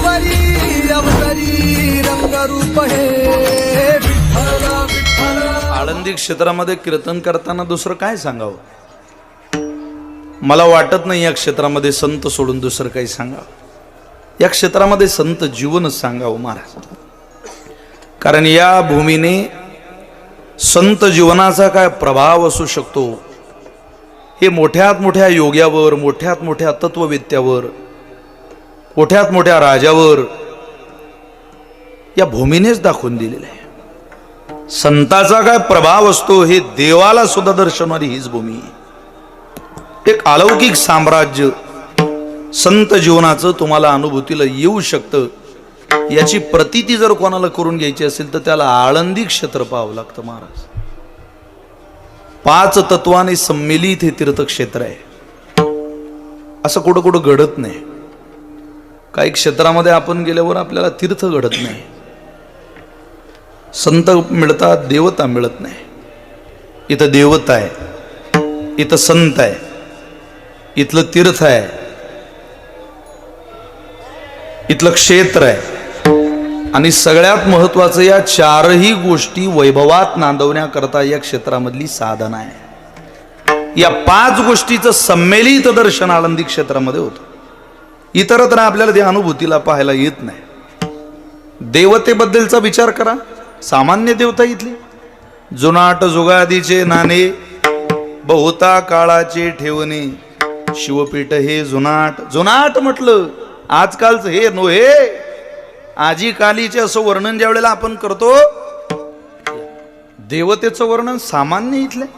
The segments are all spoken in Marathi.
अवतरी अवतरी रंगरूप हे विठ्ठल विठ्ठल। आळंदी क्षेत्रामध्ये कीर्तन करताना दुसरं काय सांगावं? मला वाटत नाही या क्षेत्रामध्ये संत सोडून दुसरं काही सांगावं। या क्षेत्रामध्ये संत जीवनच सांगावं महाराज, कारण या भूमीने संत जीवनाचा काय प्रभाव असू शकतो हे मोठ्यात मोठ्या योग्यावर, मोठ्यात मोठ्या तत्ववेत्यावर, मोठ्यात मोठ्या राजावर या भूमीनेच दाखवून दिलेलं आहे। संताचा काय प्रभाव असतो हे देवाला सुद्धा दर्शवणारी हीच भूमी आहे। एक अलौकिक साम्राज्य संत जीवनाचं तुम्हाला अनुभूतीला येऊ शकतं। याची प्रतीती जर कोणाला करून घ्यायची असेल तर त्याला आळंदी क्षेत्र पाहावं लागतं महाराज। 5 तत्वाने सम्मिलित हे तीर्थक्षेत्र आहे। असं कुठं कुठं घडत नाही। काही क्षेत्रामध्ये आपण गेल्यावर आपल्याला तीर्थ घडत नाही, संत मिळतात, देवता मिळत नाही। इथं देवता आहे, इथं संत आहे, इथलं तीर्थ आहे, इथलं क्षेत्र आहे, आणि सगळ्यात महत्वाचं या 4ही गोष्टी वैभवात नांदवण्याकरता या क्षेत्रामधली साधना आहे। या 5 गोष्टीचं सम्मिलित दर्शन आळंदी क्षेत्रामध्ये होतं। इतरत्र आपल्याला त्या अनुभूतीला पाहायला येत नाही। देवतेबद्दलचा विचार करा, सामान्य देवता इथली जुनाट जुगादीचे नाणे, बहुता काळाचे ठेवणे, शिवपीठ हे जुनाट। जुनाट म्हटलं आजकालचं हे नव्हे, आजी कालीचे असं वर्णन ज्या वेळेला आपण करतो, देवतेचं वर्णन सामान्य इथले।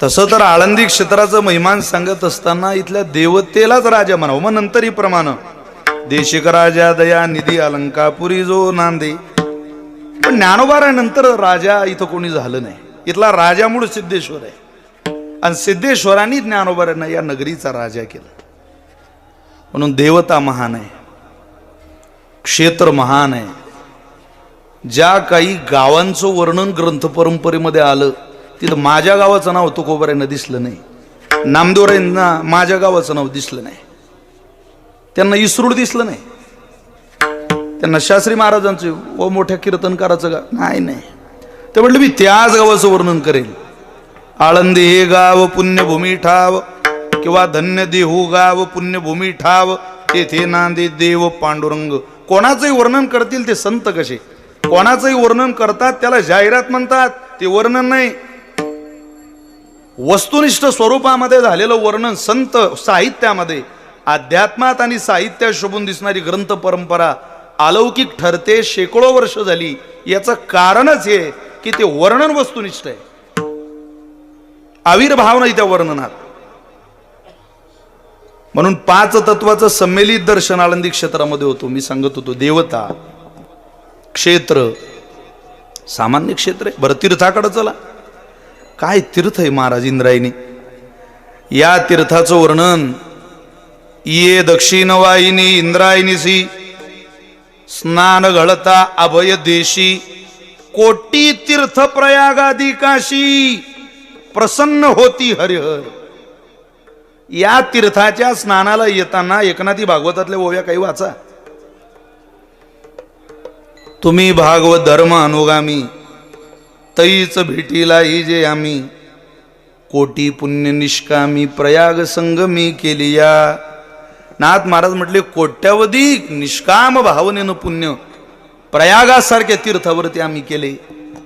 तसं तर आळंदी क्षेत्राचं महिमान सांगत असताना इथल्या देवतेलाच राजा म्हणावं। मग नंतर ही प्रमाण देशिक राजा दया निधी अलंकापुरी जो नांदे, पण ज्ञानोबारानंतर राजा इथं कोणी झालं नाही। इथला राजा मूळ सिद्धेश्वर आहे, आणि सिद्धेश्वरांनी ज्ञानोबारांना या नगरीचा राजा केला। म्हणून देवता महान आहे, क्षेत्र महान आहे। ज्या काही गावांचं वर्णन ग्रंथ परंपरेमध्ये आलं तिथं माझ्या गावाचं नाव तुकोबारांना दिसलं नाही, नामदेवरायांना माझ्या गावाचं नाव दिसलं नाही, त्यांना इसरूड दिसलं नाही, त्यांना शास्त्री महाराजांचे व मोठ्या कीर्तनकाराचं गाव नाही। ते म्हटलं मी त्याच गावाचं वर्णन करेल। आळंदी हे गाव पुण्यभूमी ठाव, किंवा धन्य देहू गाव पुण्यभूमी ठाव, तेथे नांदे देव पांडुरंग। कोणाचंही वर्णन करतील ते संत कसे, कोणाचंही वर्णन करतात त्याला जाहिरात म्हणतात, ते वर्णन नाही। वस्तुनिष्ठ स्वरूपामध्ये झालेलं वर्णन संत साहित्यामध्ये, अध्यात्मात आणि साहित्यात शोभून दिसणारी ग्रंथ परंपरा अलौकिक ठरते। शेकडो वर्ष झाली। याचं कारणच हे की ते वर्णन वस्तुनिष्ठ आहे, आविर्भाव नाही त्या वर्णनात। म्हणून 5 तत्वाचं सम्मिलित दर्शन आळंदी क्षेत्रामध्ये होतो। मी सांगत होतो देवता, क्षेत्र, सामान्य क्षेत्र आहे। बरं तीर्थाकडे चला, काय तीर्थ आहे महाराज इंद्रायणी। या तीर्थाचं वर्णन ये दक्षिण वाहिनी इंद्रायणीसी, स्नान घळता अभय देशी, कोटी तीर्थ प्रयागादी काशी, प्रसन्न होती हरिहर। या तीर्थाच्या स्नानाला येताना एकनाथी भागवतातल्या ओव्या काही वाचा। तुम्ही भागवत धर्म अनुगामी, तैच भेटीला ही जे आम्ही, कोटी पुण्य निष्कामी प्रयाग संगमी केली या। नाथ महाराज म्हटले कोट्यावधी निष्काम भावनेनं पुण्य प्रयागासारख्या तीर्थावरती आम्ही केले,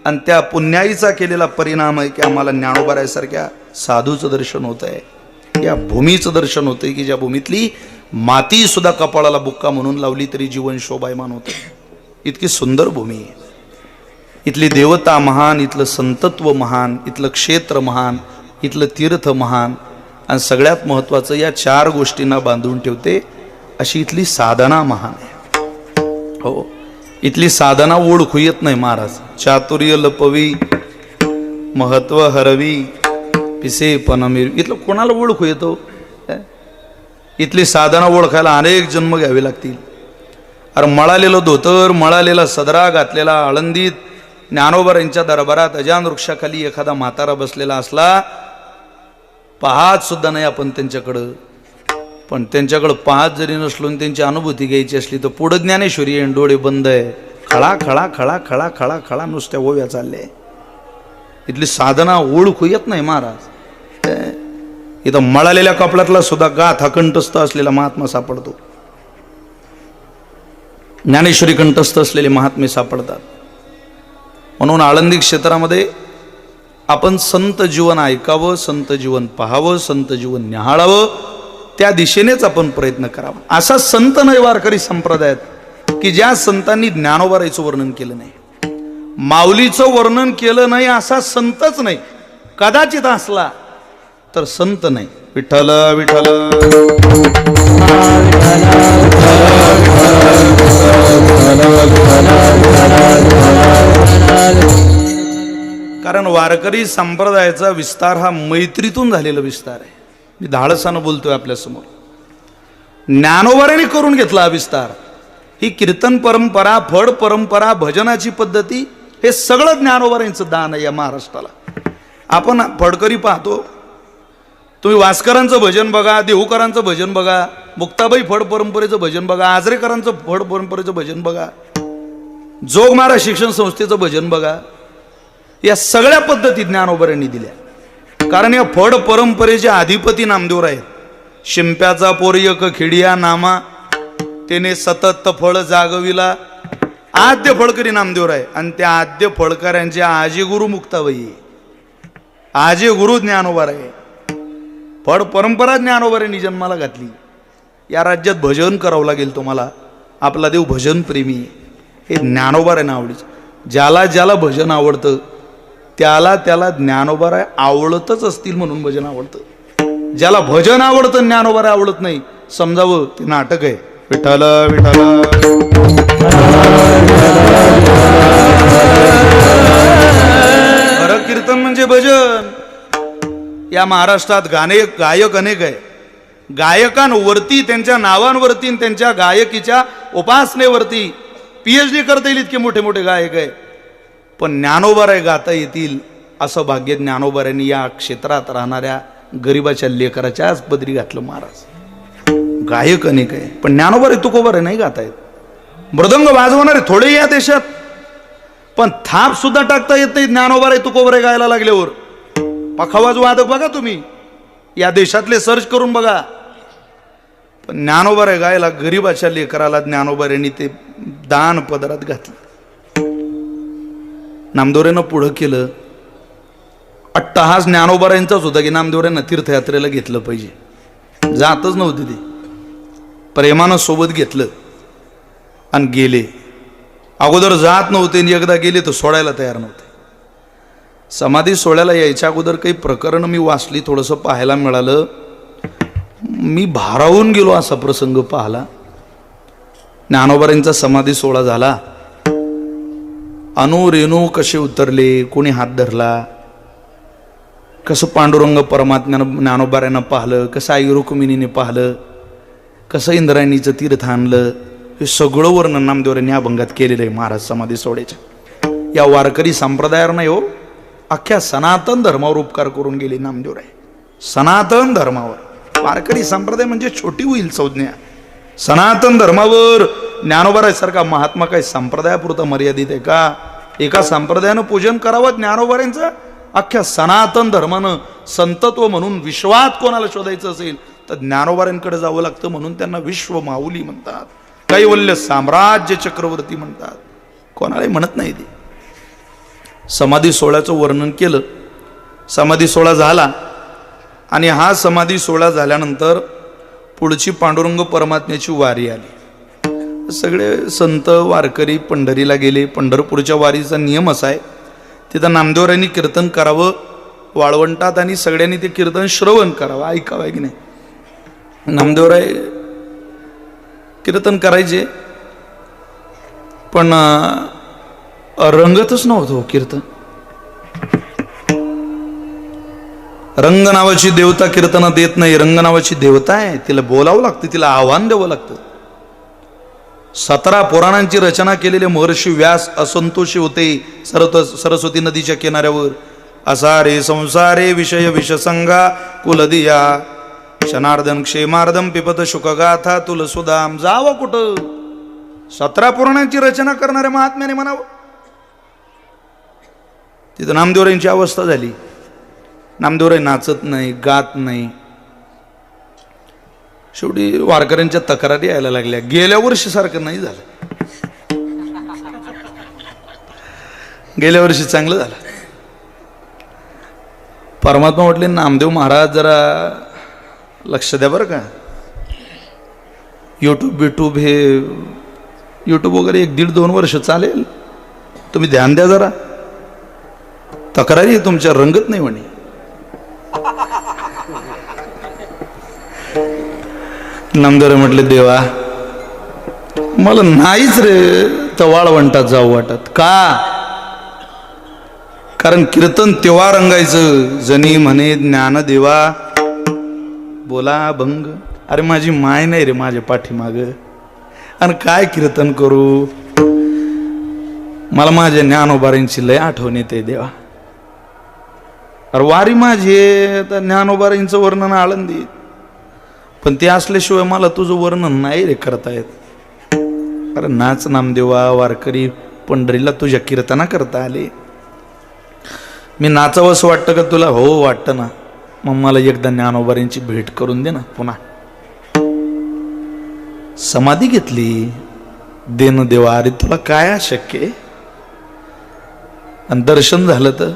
आणि त्या पुण्याईचा केलेला परिणाम आहे की आम्हाला ज्ञानोबारायासारख्या साधूचं दर्शन होत आहे, या भूमीचं दर्शन होतंय की ज्या भूमीतली माती सुद्धा कपाळाला बुक्का म्हणून लावली तरी जीवन शोभायमान होतं। इतकी सुंदर भूमी आहे। इथली देवता महान, इथलं संतत्व महान, इथलं क्षेत्र महान, इथलं तीर्थ महान, आणि सगळ्यात महत्वाचं या 4 गोष्टींना बांधून ठेवते अशी इथली साधना महान आहे। हो, इथली साधना ओळखू येत नाही महाराज। चातुर्य लपवी महत्व हरवी पिसे पनमीर, इथलं कोणाला ओळखू येतो? इथली साधना ओळखायला अनेक जन्म घ्यावे लागतील। अरे मळालेलं धोतर, मळालेला सदरा घातलेला आळंदीत ज्ञानोबारांच्या दरबारात अजान वृक्षाखाली एखादा म्हातारा बसलेला असला, पाहत सुद्धा नाही आपण त्यांच्याकडं, पण त्यांच्याकडं पाहत जरी नसलो आणि त्यांची अनुभूती घ्यायची असली तर पुढं ज्ञानेश्वरी आहे, डोळे बंद आहे, खळा खळा खळा खळा खळा खळा नुसत्या ओव्या चालल्या. इथली साधना ओळखू येत नाही महाराज. इथं मळालेल्या कपड्यातला सुद्धा गाथा कंठस्थ असलेला महात्मा सापडतो, ज्ञानेश्वरी कंठस्थ असलेले महात्मे सापडतात. म्हणून आळंदी क्षेत्रामध्ये आपण संत जीवन ऐकावं, संत जीवन पाहावं, संत जीवन न्याहाळावं, त्या दिशेनेच आपण प्रयत्न करावा. असा संत नाही वारकरी संप्रदायात की ज्या संतांनी ज्ञानोबाराचं वर्णन केलं नाही, माऊलीचं वर्णन केलं नाही, असा संतच नाही. कदाचित असला तर संत नाही. विठ्ठल विठ्ठल कारण वारकरी संप्रदायाचा विस्तार हा मैत्रीतून झालेला विस्तार आहे. मी धाडसानं बोलतोय आपल्यासमोर. ज्ञानोबाराने करून घेतला हा विस्तार. ही कीर्तन परंपरा, फड परंपरा, भजनाची पद्धती, हे सगळं ज्ञानोबारांचं दान आहे या महाराष्ट्राला. आपण फडकरी पाहतो, तुम्ही वास्करांचं भजन बघा, देहूकरांचं भजन बघा, मुक्ताबाई फड परंपरेचं भजन बघा, आजरेकरांचं फड परंपरेचं भजन बघा, जोगमारा शिक्षण संस्थेचं भजन बघा. या सगळ्या पद्धती ज्ञानोबारांनी दिल्या. कारण या फड परंपरेचे अधिपती नामदेव आहेत. शिंप्याचा पोरयक खिडिया नामा, त्याने सतत फळ जागविला. आद्य फळकरी नामदेव आहे आणि त्या आद्य फळकऱ्यांचे आजी गुरु मुक्ताबाई, आजी गुरु ज्ञानोबार आहे. फड परंपरा ज्ञानोबारांनी जन्माला घातली. या राज्यात भजन करावं लागेल तुम्हाला. आपला देव भजन प्रेमी आहे, हे ज्ञानोबारांना आवडीचं. ज्याला ज्याला भजन आवडतं त्याला त्याला ज्ञानोबाराय आवडतच असतील म्हणून भजन आवडतं. ज्याला भजन आवडतं ज्ञानोबाराय आवडत नाही, समजावं ते नाटक आहे. विठ्ठल विठ्ठल खरं कीर्तन म्हणजे भजन. या महाराष्ट्रात गायक अनेक आहे. गायकांवरती, त्यांच्या नावांवरती, त्यांच्या गायकीच्या उपासनेवरती PhD करता येईल इतके मोठे मोठे गायक आहे. पण ज्ञानोबाराय गाता येतील असं भाग्य ज्ञानोबारांनी या क्षेत्रात राहणाऱ्या गरिबाच्या लेकराच्याच पदरी घातलं महाराज. गायक अनेक आहे पण ज्ञानोबाराय तुकोबाराय नाही गाता येत. मृदंग वाजवणारे थोडे या देशात, पण थाप सुद्धा टाकता येत नाही ज्ञानोबाराय तुकोबाराय गायला लागल्यावर. पखावाज वादक बघा तुम्ही, या देशातले सर्च करून बघा. पण ज्ञानोबाराय गायला गरिबाच्या लेकराला ज्ञानोबारांनी ते दान पदरात घातलं. नामदेवरांना पुढं केलं. अट्टहास ज्ञानोबारांचाच होता की नामदेवरांना तीर्थयात्रेला घेतलं पाहिजे. जातच नव्हते ते, प्रेमानं सोबत घेतलं आणि गेले. अगोदर जात नव्हते आणि एकदा गेले तर सोडायला तयार नव्हते. समाधी सोहळ्याला यायच्या अगोदर काही प्रकरण मी वाचली, थोडंसं पाहायला मिळालं. मी भारावून गेलो असा प्रसंग पाहला. ज्ञानोबारांचा समाधी सोहळा झाला. अनु रेणू कसे उतरले, कोणी हात धरला, कसं पांडुरंग परमात्म्यानं ज्ञानोबारांना पाहिलं, कसं आई रुक्मिणीने पाहिलं, कसं इंद्रायणीचं तीर्थ आणलं, हे सगळं वर्णन नामदेवरांनी अभंगात केलेलं आहे महाराज समाधी सोहळ्याच्या. या वारकरी संप्रदायावर नाही हो, अख्ख्या सनातन धर्मावर उपकार करून गेले नामदेवराय. सनातन धर्मावर. वारकरी संप्रदाय म्हणजे छोटी होईल संज्ञा. सनातन धर्मावर ज्ञानोबारायसारखा महात्मा काही संप्रदायापुरता मर्यादित आहे का? एका संप्रदायानं पूजन करावं ज्ञानोबारांचं. अख्ख्या सनातन धर्मानं संतत्व म्हणून विश्वात कोणाला शोधायचं असेल तर ज्ञानोबारांकडे जावं लागतं. म्हणून त्यांना विश्व माऊली म्हणतात, कैवल्य साम्राज्य चक्रवर्ती म्हणतात. कोणालाही म्हणत नाही ते. समाधी सोहळ्याचं वर्णन केलं. समाधी सोहळा झाला आणि हा समाधी सोहळा झाल्यानंतर पुढची पांडुरंग परमात्म्याची वारी आली. सगळे संत वारकरी पंढरीला गेले. पंढरपूरच्या वारीचा नियम असा आहे, तिथं नामदेवरांनी कीर्तन करावं वाळवंटात आणि सगळ्यांनी ते कीर्तन श्रवण करावं, ऐकावं आहे की नाही. नामदेवराय कीर्तन करायचे पण रंगतच नव्हतं कीर्तन. रंग नावाची देवता कीर्तन देत नाही. रंग नावाची देवता आहे, तिला बोलावं लागतं, तिला आव्हान द्यावं लागतं. 17 पुराणांची रचना केलेले महर्षी व्यास असंतोषी होते सरस्वती नदीच्या किनाऱ्यावर. असारे संसारे विषय विषसंगा कुलदिया क्षणार्धन क्षेमार्धम पिपत शुकगाथा तुलसुदाम. जावं कुठं? 17 पुराणांची रचना करणाऱ्या महात्म्याने म्हणावं. तिथं नामदेवरायांची अवस्था झाली. नामदेवराय नाचत नाही, गात नाही. शेवटी वारकऱ्यांच्या तक्रारी यायला लागल्या. गेल्या वर्षी सारखं नाही झालं, गेल्या वर्षी चांगलं झालं. परमात्मा म्हटले, नामदेव महाराज जरा लक्ष द्या बरं का. यूट्यूब हे यूट्यूब वगैरे 1-1.5-2 वर्ष चालेल, तुम्ही ध्यान द्या जरा. तक्रारी तुमच्या रंगत नाही म्हणे. नामदेव म्हटले, देवा मला नाहीच रे तर वाळवंटात जाऊ वाटत. का? कारण कीर्तन तेव्हा रंगायचं जनी म्हणे ज्ञान देवा बोला भंग. अरे माझी माय नाही रे माझ्या पाठीमाग, आणि काय कीर्तन करू. मला माझ्या ज्ञानोबारांची लय आठवण येते देवा. अरे वारी माझी तर ज्ञानोबारांचं वर्णन आळंदी, पण ते असल्याशिवाय मला तुझं वर्णन नाही रे करता येत. अरे नाच नामदेवा, वारकरी पंढरीला तुझ्या कीर्तना करता आले. मी नाचावं असं वाटतं का तुला? हो वाटतं ना. मग मला एकदा ज्ञानोबारांची भेट करून दे ना पुन्हा. समाधी घेतली. देणं देवा, अरे तुला काय अशक्य आहे? आणि दर्शन झालं तर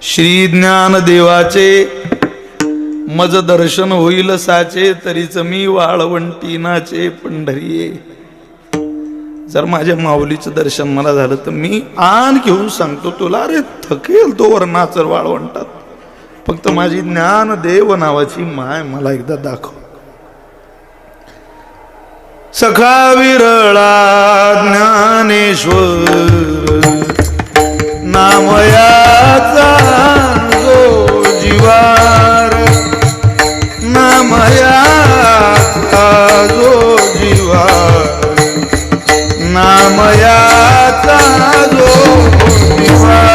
श्री ज्ञान देवाचे मज दर्शन होईल साचे, तरीच मी वाळवंटी नाचे पंढरी. जर माझ्या माऊलीचं दर्शन मला झालं तर मी आण घेऊन सांगतो तुला, अरे थकेल तो वर नाचर वाळवंटात. फक्त माझी ज्ञान देव नावाची माय मला एकदा दाखव. सखा विरळा ज्ञानेश्वर नामयाचा जो जीवार, नामयाचा जो जीवार, नामयाचा जो जीवार.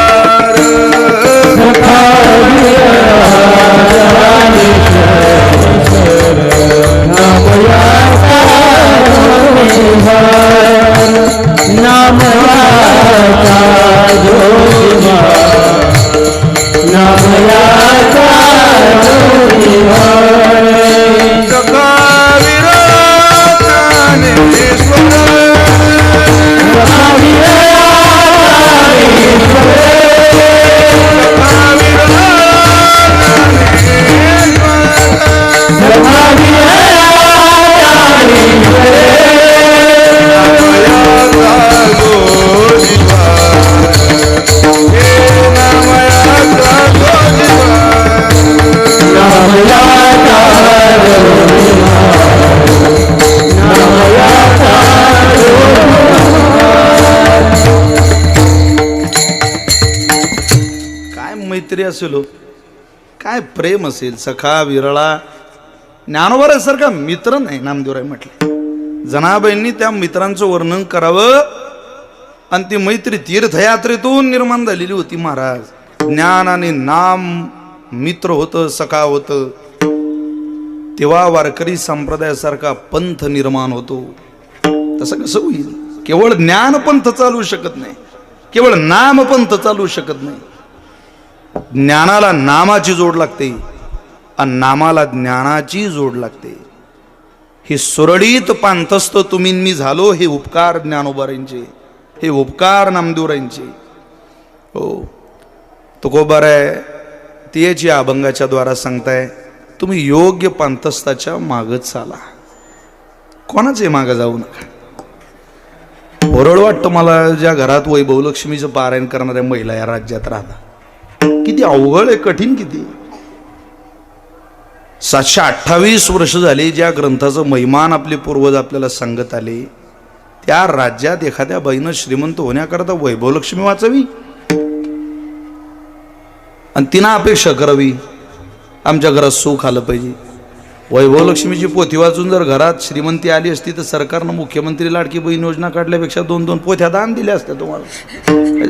मैत्री असेल, काय प्रेम असेल. सखा विरळा ज्ञानोबा सारखा मित्र नाही नामदेवराय म्हटले. जनाबाईंनी त्या मित्रांचं वर्णन करावं, आणि ती मैत्री तीर्थयात्रेतून निर्माण झालेली होती महाराज. ज्ञान आणि नाम मित्र होतं, सखा होतं. तेव्हा वारकरी संप्रदायासारखा पंथ निर्माण होतो. तसं कसं होईल? केवळ ज्ञान पंथ चालू शकत नाही, केवळ नाम पंथ चालू शकत नाही. ज्ञानाला नामाची जोड लागते आणि नामाला ज्ञानाची जोड लागते. हे सुरळीत पांथस्थ तुम्ही मी झालो, हे उपकार ज्ञानोबारांचे, हे उपकार नामदेवरांचे. हो, तुकोबाराय तेची अभंगाच्या द्वारा सांगताय, तुम्ही योग्य पांथस्थाच्या मागत चाला, कोणाचे मागं जाऊ नका. ओरड वाटतं मला ज्या घरात वैभवलक्ष्मीचं पारायण करणाऱ्या महिला या राज्यात राहतात. किती अवघड आहे, कठीण किती. 728 वर्ष झाली ज्या ग्रंथाचं महिमान आपले पूर्वज आपल्याला सांगत आले, त्या राज्यात एखाद्या बाईनं श्रीमंत होण्याकरता वैभवलक्ष्मी वाचावी आणि तिनं अपेक्षा करावी आमच्या घरात सुख आलं पाहिजे. वैभवलक्ष्मीची पोथी वाचून जर घरात श्रीमंती आली असती तर सरकारनं मुख्यमंत्री लाडकी बहीण योजना काढल्यापेक्षा 2-2 पोथ्या दान दिल्या असत्या तुम्हाला.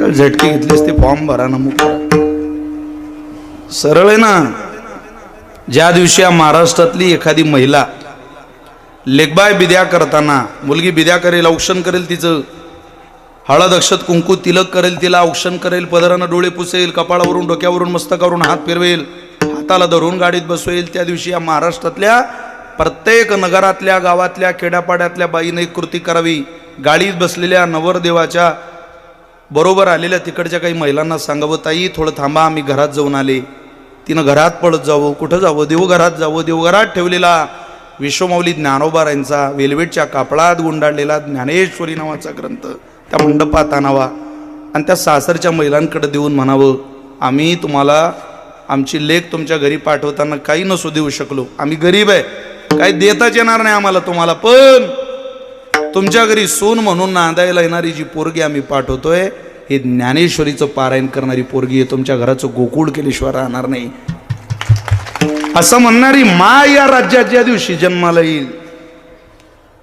झटके घेतले असते, फॉर्म भरा ना, मुख सरळ आहे ना. ज्या दिवशी या महाराष्ट्रातली एखादी महिला लेकबाय बिद्या करताना, मुलगी बिद्या करेल, औक्षण करेल, तिचं हळद अक्षत कुंकू तिलक करेल, तिला औक्षण करेल, पदरानं डोळे पुसेल, कपाळावरून डोक्यावरून मस्तकावरून हात फिरवेल, हाताला धरून गाडीत बसवेल, त्या दिवशी या महाराष्ट्रातल्या प्रत्येक नगरातल्या, गावातल्या, खेड्यापाड्यातल्या बाईने एक कृती करावी. गाडीत बसलेल्या नवरदेवाच्या बरोबर आलेल्या तिकडच्या काही महिलांना सांगावं, ताई थोडं थांबा, आम्ही घरात जाऊन आले. तिनं घरात पळत जावं. कुठं जावं? देवघरात जावं. देवघरात ठेवलेला विश्वमौली ज्ञानोबारायांचा वेलवेटच्या कापडात गुंडाळलेला ज्ञानेश्वरी नावाचा ग्रंथ त्या मंडपात आणावा आणि त्या सासरच्या महिलांकडे देऊन म्हणावं, आम्ही तुम्हाला आमची लेक तुमच्या घरी पाठवताना काही नसू देऊ शकलो, आम्ही गरीब आहे, काही देताच येणार नाही आम्हाला तुम्हाला, पण तुमच्या घरी सून म्हणून नांदायला येणारी जी पोरगी आम्ही पाठवतोय, हे ज्ञानेश्वरीचं पारायण करणारी पोरगी आहे, तुमच्या घराचं गोकुळ केल्याशिवाय राहणार नाही, असं म्हणणारी माय या राज्यात ज्या दिवशी जन्माला येईल,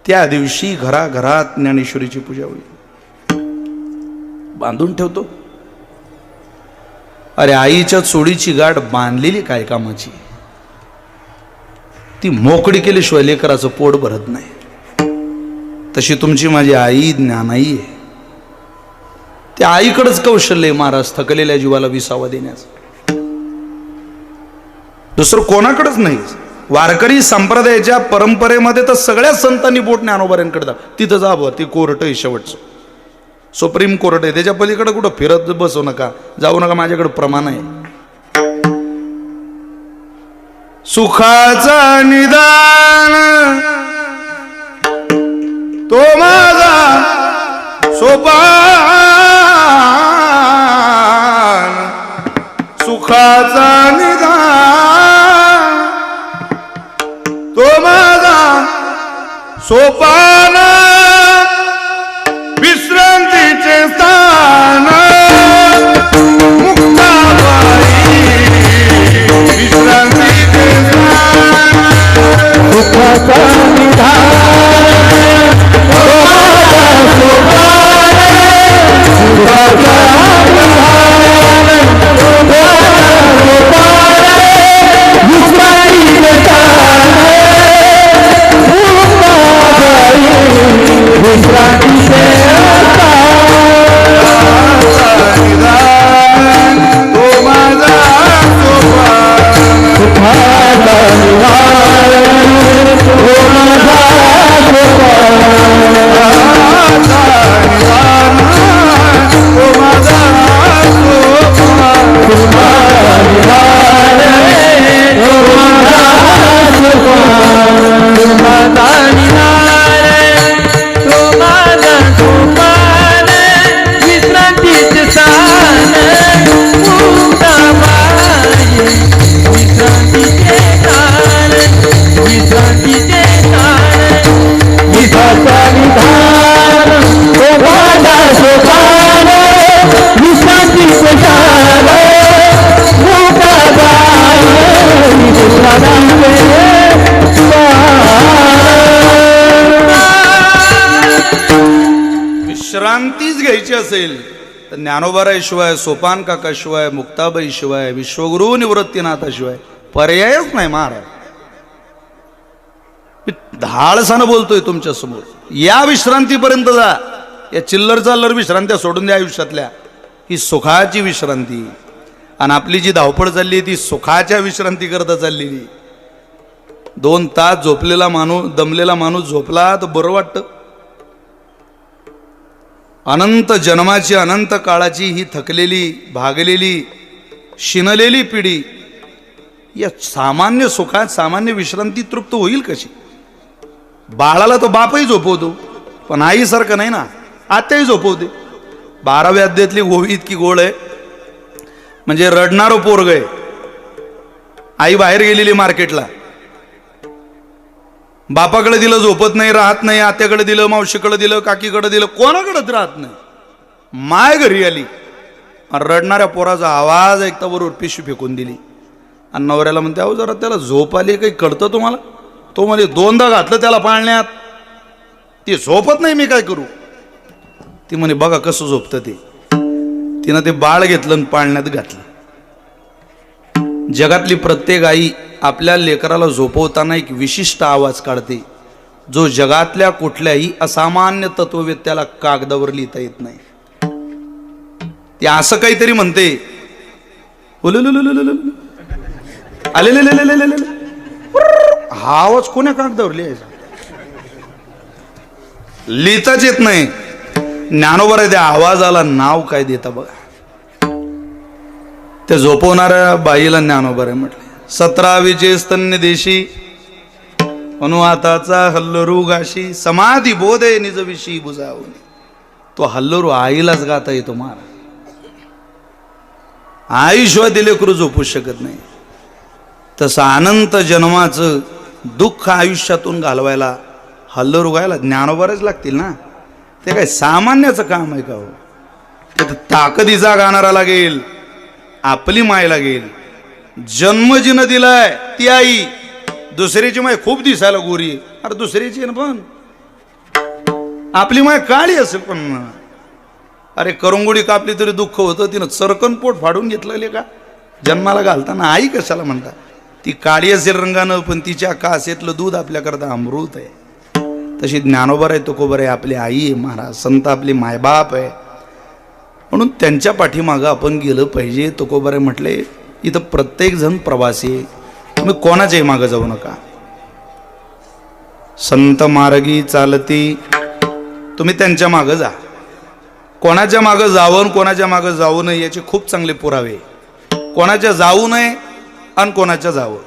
त्या दिवशी घराघरात ज्ञानेश्वरीची पूजा होईल. बांधून ठेवतो. अरे आईच्या चोळीची गाठ बांधलेली काय कामाची? ती मोकळी केल्याशिवाय लेकराचं पोट भरत नाही. तशी तुमची माझी आई ज्ञानाई आहे. त्या आईकडेच कौशल्य आहे महाराज थकलेल्या जीवाला विसावा देण्याचं, दुसरं कोणाकडेच नाही. वारकरी संप्रदायाच्या परंपरेमध्ये तर सगळ्या संतांनी बोट ज्ञानोबाऱ्यांकडे जा, तिथं जा बुवा, ती कोर्ट आहे शेवटचं, सुप्रीम कोर्ट आहे, त्याच्या पलीकडे कुठं फिरत बसू नका, जाऊ नका, माझ्याकडे प्रमाण आहे. सुखाचा निदान तो माझा सोपान, सुखाचा निदान तो माझा सोपान, विश्रांतीचे स्थान, मुक्ताबाई विश्रांतीचे स्थान, सुखाचा निधान तो माझा सोपान, सुखाचा निधान तो माझा सोपान, विश्रांतीचे स्थान, मुक्ताबाई विश्रांतीचे विश्रांतीच घ्यायची असेल तर ज्ञानोबाराशिवाय, सोपान काकाशिवाय, मुक्ताबाईशिवाय, विश्वगुरु निवृत्तीनाथाशिवाय पर्यायच नाही महाराज. धाडसानं बोलतोय तुमच्या समोर, या विश्रांतीपर्यंत जा. या चिल्लर चाल्लर विश्रांत्या सोडून द्या आयुष्यातल्या, ही सुखाची विश्रांती. आणि आपली जी धावपळ चालली ती सुखाच्या विश्रांती करता चाललेली. 2 तास झोपलेला माणूस, दमलेला माणूस झोपला तर बरं वाटतं. अनंत जन्माची, अनंत काळाची ही थकलेली, भागलेली, शिनलेली पिढी या सामान्य सुखात, सामान्य विश्रांती तृप्त होईल कशी? बाळाला तो बापही झोपवतो, पण आईसारखं नाही ना, आत्याही झोपवते. 12व्या अध्यायातली ओवी इतकी गोड आहे, म्हणजे रडणारं पोरग आहे. आई बाहेर गेलेली मार्केटला, बापाकडे दिलं झोपत नाही, राहत नाही, आत्याकडे दिलं, मावशीकडे दिलं, काकीकडे दिलं, कोणाकडेच राहत नाही. माय घरी आली, रडणाऱ्या पोराचा आवाज ऐकता बरोबर पिशवी फेकून दिली. आणि नवऱ्याला म्हणते, अहो जरा त्याला झोप आली, काही कळतं तुम्हाला? तो म्हणजे 2दा घातलं त्याला पाळण्यात, ते झोपत नाही, मी काय करू? ती म्हणे बघा कसं झोपतं ते. तिनं ते बाळ घेतलं आणि पाळण्यात घातलं. जगातली प्रत्येक आई आपल्या लेकराला झोपवताना एक विशिष्ट आवाज काढते, जो जगातल्या कुठल्याही असामान्य तत्ववेत्याला कागदावर लिहिता येत नाही. ते असं काहीतरी म्हणते, हा आवाज कोण्या कागदावर लिहायचा? लिहिताच येत नाही. ज्ञानोबा आहे त्या आवाजाला नाव काय देता बघा. त्या झोपवणाऱ्या बाईला ज्ञानोबा आहे म्हटले. 17 स्तन्य देशी अनुहाताचा हल्लरू गाशी, समाधी बोधे निज विषयी बुजावून. तो हल्लरू आईलाच गाता येतो महाराज. आईशिवाय दिले करू झोपू शकत नाही. तसं अनंत जन्माचं दुःख आयुष्यातून घालवायला हल्लरू गायला ज्ञानोबाच लागतील ना. ते काय सामान्याचं काम आहे का हो? ते ताकदीचा गाणारा लागेल, आपली माय लागेल. जन्म जिनं दिलाय ती आई. दुसरीची माय खूप दिसायला गोरी, अरे दुसरीची पण आपली माय काळी असेल पण अरे करंगुडी कापली तरी दुःख होतं. तिनं चरकन पोट फाडून घेतलेले का जन्माला घालताना? आई कशाला म्हणता? ती काळी असेल रंगानं पण तिच्या कासेतलं दूध आपल्याकरता अमृत आहे. तशी ज्ञानोबा आहे, तुकोबा आहे, आपली आई आहे महाराज. संत आपली मायबाप आहे. म्हणून त्यांच्या पाठीमागं आपण गेलं पाहिजे. तुकोबा म्हटले, इथं प्रत्येक जण प्रवासी आहे, तुम्ही कोणाच्याही मागं जाऊ नका. संत मार्गी चालती, तुम्ही त्यांच्या मागं जा. कोणाच्या मागं जावं कोणाच्या मागं जाऊ नये याचे खूप चांगले पुरावे. कोणाच्या जाऊ नये आणि कोणाच्या जावं.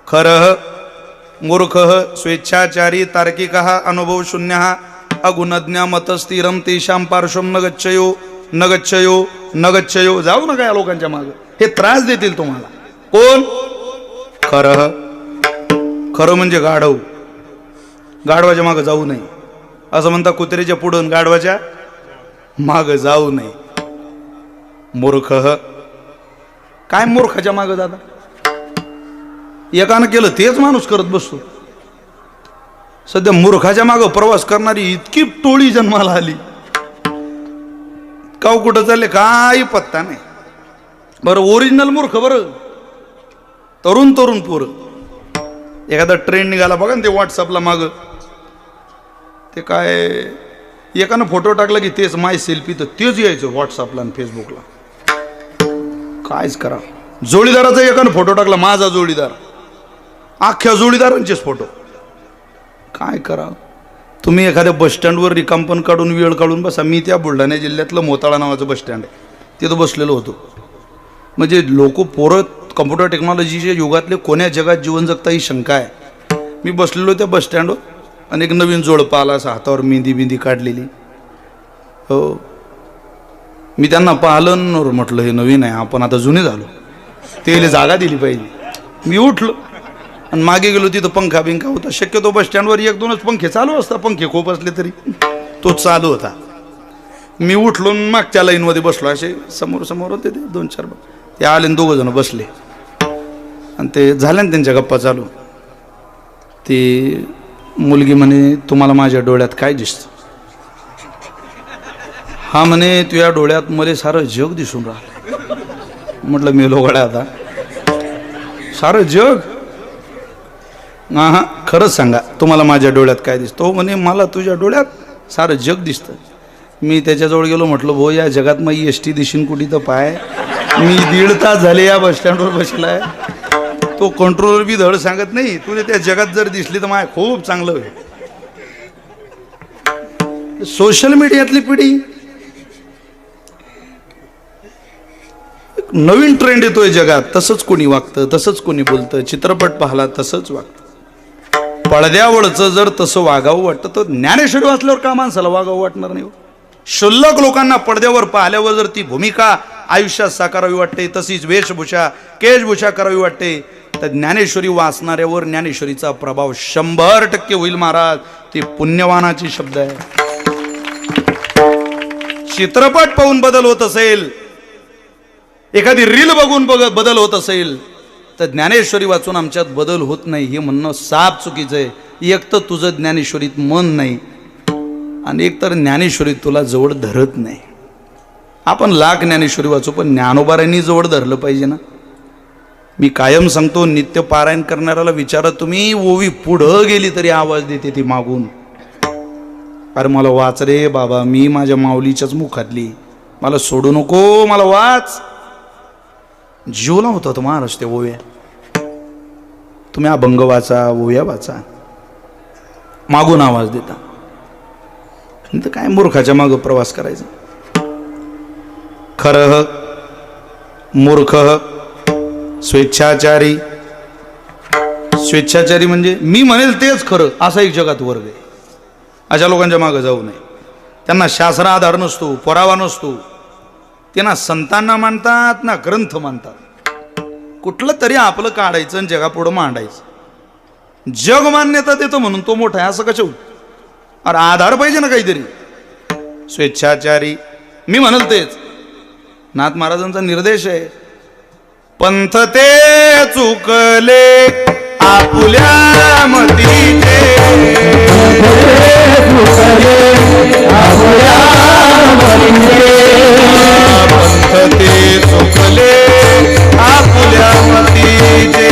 खरं मूर्ख स्वेच्छाचारी तार्किक अनुभव शून्य अगुणज्ञ मतस्थिरम तेषां पार्श्वम न गच्छयो न गच्छयो न गच्छयो. जाऊ नका या लोकांच्या मागं, हे त्रास देतील तुम्हाला. कोण? खरं. खरं म्हणजे गाढव. गाढवाच्या मागं जाऊ नये असं म्हणता. कुत्र्याच्या पुढून गाढवाच्या मागं जाऊ नये. मूर्ख, काय मूर्खाच्या मागं जाता? एकानं केलं तेच माणूस करत बसतो. सध्या मूर्खाच्या मागं प्रवास करणारी इतकी टोळी जन्माला आली, काव कुठं चालले काही पत्ता नाही. बरं ओरिजिनल मूर्ख, बरं तरुण तरुण पोरं. एखादा ट्रेंड निघाला बघा ना ते व्हॉट्सअपला मागं, ते काय एकानं फोटो टाकला की तेच माय सेल्फी, तर तेच यायचं व्हॉट्सअपला आणि फेसबुकला. कायच करा. जोडीदाराचा एकानं फोटो टाकला, माझा जोडीदार, अख्ख्या जोडीदारांचेच फोटो. काय करा. तुम्ही एखाद्या बसस्टँडवर रिकामपण काढून वेळ काढून बसा. मी त्या बुलढाणा जिल्ह्यातलं मोताळा नावाचं बसस्टँड आहे, तिथं बसलेलो होतो. म्हणजे लोक पोरं कम्प्युटर टेक्नॉलॉजीच्या युगातले कोण्या जगात जीवन जगता ही शंका आहे. मी बसलेलो त्या बसस्टँडवर आणि एक नवीन जोडपा आला, असं हातावर मेहंदी काढलेली. हो, मी त्यांना पाहिलं, म्हटलं हे नवीन आहे, आपण आता जुने झालो, ते जागा दिली पाहिजे. मी उठलो आणि मागे गेलो, तिथं पंखा बिंखा होता. शक्यतो बस स्टँडवर 1-2च पंखे चालू असतात, पंखे खूप असले तरी तो चालू होता. मी उठलो मागच्या लाईनमध्ये बसलो. असे समोर समोर होते ते 2-4 ते आले, 2 जण बसले आणि ते झाल्या ना त्यांच्या गप्पा चालू. ती मुलगी म्हणे, तुम्हाला माझ्या डोळ्यात काय दिसतं? हा म्हणे, तुझ्या डोळ्यात मला सारं जग दिसून राहिलं. म्हटलं मी लोगड्या आता सारं जग? हा, खरंच सांगा तुम्हाला माझ्या डोळ्यात काय दिसतं? हो म्हणे, मला तुझ्या डोळ्यात सारं जग दिसतं. मी त्याच्याजवळ गेलो, म्हटलं भाऊ या जगात मग एसटी दिशीन कुठे तर पाय. मी 1.5 तास झाले या बसस्टँडवर बसलाय. तो कंट्रोलर बी धड सांगत नाही, तुला त्या जगात जर दिसली तर माय खूप चांगलं होईल. सोशल मीडियातली पिढी नवीन ट्रेंड येतोय जगात. तसंच कोणी वागतं, तसंच कोणी बोलतं. चित्रपट पाहला तसंच वागतं. पडद्यावरचं जर तसं वागावं वाटतं तर ज्ञानेश्वरी वाचल्यावर का माणसाला वागावं वाटणार नाही? शुल्लक लोकांना पडद्यावर पाहिल्यावर जर ती भूमिका आयुष्यात साकारावी वाटते, तशीच वेशभूषा केशभूषा करावी वाटते, तर ज्ञानेश्वरी वाचणाऱ्यावर ज्ञानेश्वरीचा प्रभाव 100% होईल महाराज. ती पुण्यवानाची शब्द आहे. चित्रपट पाहून बदल होत असेल, एखादी रील बघून बदल होत असेल, तर ज्ञानेश्वरी वाचून आमच्यात बदल होत नाही हे म्हणणं साफ चुकीचं आहे. एक तर तुझं ज्ञानेश्वरीत मन नाही आणि एक तर ज्ञानेश्वरी तुला जवळ धरत नाही. आपण लाख ज्ञानेश्वरी वाचू पण ज्ञानोबारांनी जवळ धरलं पाहिजे ना. मी कायम सांगतो, नित्य पारायण करणाऱ्याला विचारा तुम्ही, ओवी पुढं गेली तरी आवाज देते ती मागून, अरे मला वाच रे बाबा, मी माझ्या माऊलीच्याच मुखातली, मला सोडू नको, मला वाच. जीव लावतो तो महाराज ते ओव्या. तुम्ही अभंग वाचा, ओव्या वाचा, मागून आवाज देता. तर काय मूर्खाच्या मागं प्रवास करायचा. खरं मूर्ख, स्वेच्छाचारी. स्वेच्छाचारी म्हणजे मी म्हणेल तेच खरं, असा एक जगात वर्ग आहे. अशा लोकांच्या मागं जाऊ नये. त्यांना शास्त्र आधार नसतो, पुरावा नसतो. ते ना संतांना मानतात ना ग्रंथ मानतात. कुठलं तरी आपलं काढायचं आणि जगापुढं मांडायचं. जग मान्यता देतं म्हणून तो मोठा आहे असं कसं होत. अरे आधार पाहिजे ना काहीतरी. स्वेच्छाचारी, मी म्हणेल तेच. नाथ महाराजांचा निर्देश आहे, पंथ ते चुकले आपुल्या मतीचे, पंथ ते चुकले आपुल्या मतीचे,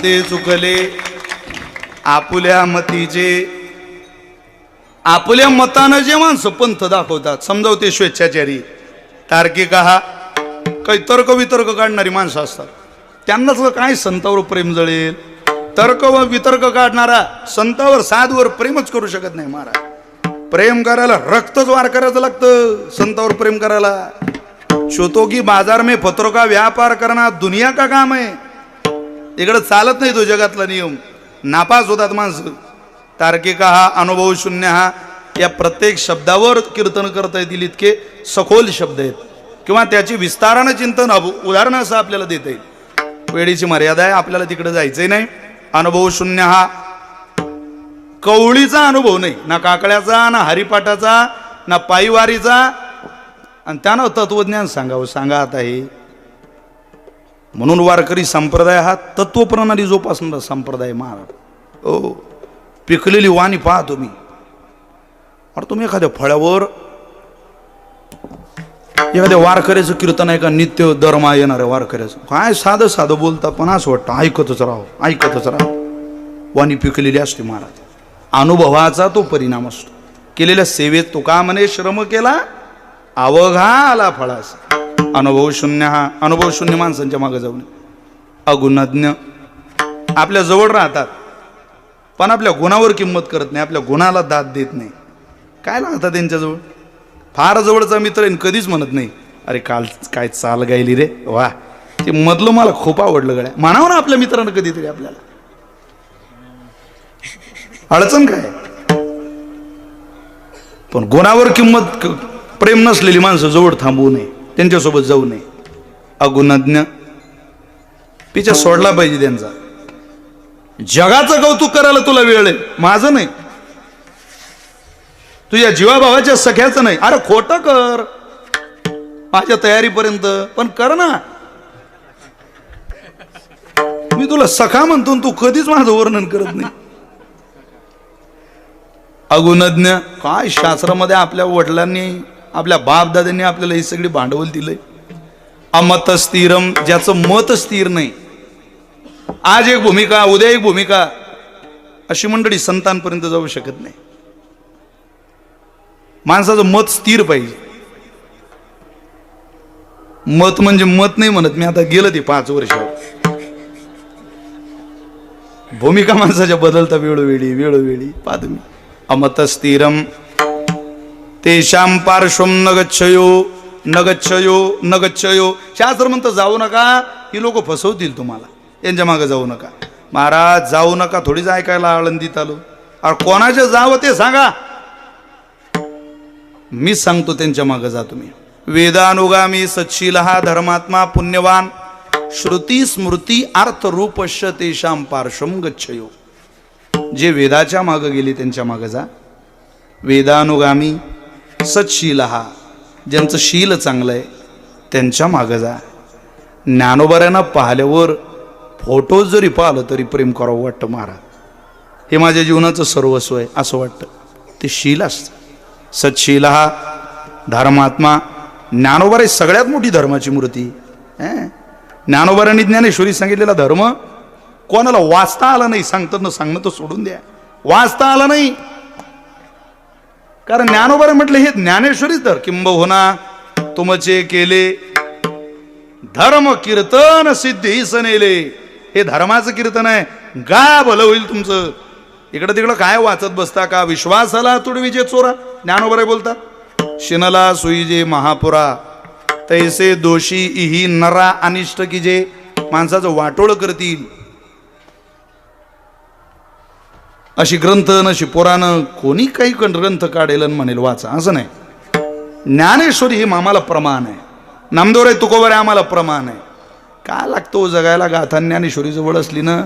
ते चुकले आपुल्या मतीचे. आपल्या मतानं जे माणसं पंथ दाखवतात, समजावते स्वेच्छाचारी, तार्किक हा काही तर्क वितर्क काढणारी माणसं असतात. त्यांनाच काय संतावर प्रेम जळेल. तर्क व वितर्क काढणारा संतावर साधवर प्रेमच करू शकत नाही महाराज. प्रेम करायला रक्तच वार करायचं लागतं संतावर प्रेम करायला. शोतो की बाजार में पत्रों का व्यापार करना दुनिया का काम है. इकडे चालत नाही तो जगातला नियम. नापास होतात माणसं. तार्किक हा, अनुभव शून्य हा, या प्रत्येक शब्दावर कीर्तन करता येतील इतके सखोल शब्द आहेत. किंवा त्याची विस्तारानं चिंतन उदाहरण असं आपल्याला देता येईल. वेळेची मर्यादा आहे, आपल्याला तिकडे जायचंय नाही. अनुभव शून्य हा कवळीचा अनुभव नाही, ना काकड्याचा, ना हरिपाठाचा, ना पायवारीचा. आणि त्यानं तत्वज्ञान सांगावं. सांगा आता हे. म्हणून वारकरी संप्रदाय हा तत्वप्रणाली जोपासणारा संप्रदाय महाराज. ओ पिकलेली वाणी पहा तुम्ही. अरे तुम्ही एखाद्या फळावर एखाद्या वारकऱ्याचं कीर्तन आहे का, नित्य दरमा येणाऱ्या वारकऱ्याचं काय साधं साधं बोलतात, पण असं वाटतं ऐकतच राहावं ऐकतच राहावं. वाणी पिकलेली असते महाराज. अनुभवाचा तो परिणाम असतो. केलेल्या सेवेत तो का म्हणे श्रम केला अवघा आला फळास. अनुभव शून्य हा अनुभव शून्य माणसांच्या मागे जाऊन अगुणज्ञ आपल्या जवळ राहतात पण आपल्या गुणावर किंमत करत नाही, आपल्या गुणाला दाद देत नाही. काय लागतं त्यांच्याजवळ. फार जवळचा मित्र आहे कधीच म्हणत नाही अरे काल काय चाल गायली रे वा, ते मधलं मला खूप आवडलं गड्या. म्हणावं ना आपल्या मित्रांना कधीतरी. आपल्याला अडचण काय. पण गुणावर किंमत प्रेम नसलेली माणसं जवळ थांबवू नये, त्यांच्यासोबत जाऊ नये. अगुणज्ञ पिछा सोडला पाहिजे त्यांचा. जगाचं कौतुक करायला तुला वेळ आहे, माझं नाही. तुझ्या जीवाभावाच्या सख्याचं नाही. अरे खोटं कर माझ्या तयारीपर्यंत, पण कर ना. मी तुला सखा म्हणतो तू कधीच माझं वर्णन करत नाही. अगुणज्ञ काय शास्त्रामध्ये आपल्या वडिलांनी आपल्या बापदादांनी आपल्याला ही सगळी भांडवल दिलंय. अमत स्थिरम ज्याचं मत स्थिर नाही, आज एक भूमिका उद्या एक भूमिका, अशी मंडळी संतांपर्यंत जाऊ शकत नाही. माणसाचं मत स्थिर पाहिजे. मत म्हणजे मत नाही म्हणत मी, आता गेलं ते 5 वर्षावर. भूमिका माणसाच्या बदलता वेळोवेळी पहा तुम्ही. अमत स्थिरम तेषां पार्श्वम नगच्छयो. शास्त्र म्हणतं जाऊ नका, ही लोक फसवतील तुम्हाला, यांच्या मागे जाऊ नका. महाराज जाऊ नका थोडीच ऐकायला आळंदीत आलो. अरे कोणाच्या जावं ते सांगा, मी सांगतो त्यांच्या मागे जा तुम्ही. वेदानुगामी सच्शील हा धर्मात्मा पुण्यवान श्रुती स्मृती अर्थ रूपश्य तेषां पार्श्वम गच्छयो. जे वेदाच्या मागे गेले त्यांच्या मागे जा. वेदानुगामी सच्शील हा ज्यांचं शील चांगलं आहे त्यांच्या मागे जा. ज्ञानोबऱ्यांना पाहिल्यावर फोटो जरी पाहिलं तरी प्रेम करावं वाटतं. महाराज हे माझ्या जीवनाचं सर्वस्व आहे असं वाटतं. ते शील असतं. सच्शील हा धर्मात्मा. ज्ञानोबा सगळ्यात मोठी धर्माची मूर्ती. ज्ञानोबारांनी ज्ञानेश्वरी सांगितलेला धर्म कोणाला वाचता आला नाही, सांगणं तर सोडून द्या, वाचता आला नाही. कारण ज्ञानोबारे म्हटलं हे ज्ञानेश्वरीच धर. किंबहुना तुमचे केले धर्म कीर्तन सिद्धी सनेले. हे धर्माचं कीर्तन आहे, गा भलं होईल तुमचं. इकडं तिकडं काय वाचत बसता का. विश्वासाला तुडवीजे चोरा ज्ञानोबारे बोलतात. शिनला सुईजे महापुरा तैसे दोषी इही नरा अनिष्ट की जे माणसाचं वाटोळ करतील अशी ग्रंथ नशी पुराणं कोणी काही ग्रंथ काढेल आणि म्हणेल वाचा, असं नाही. ज्ञानेश्वरी हे आम्हाला प्रमाण आहे. नामदेव तुकोबर आम्हाला प्रमाण आहे. काय लागतो जगायला. गाथा ज्ञानेश्वरी जवळ असली ना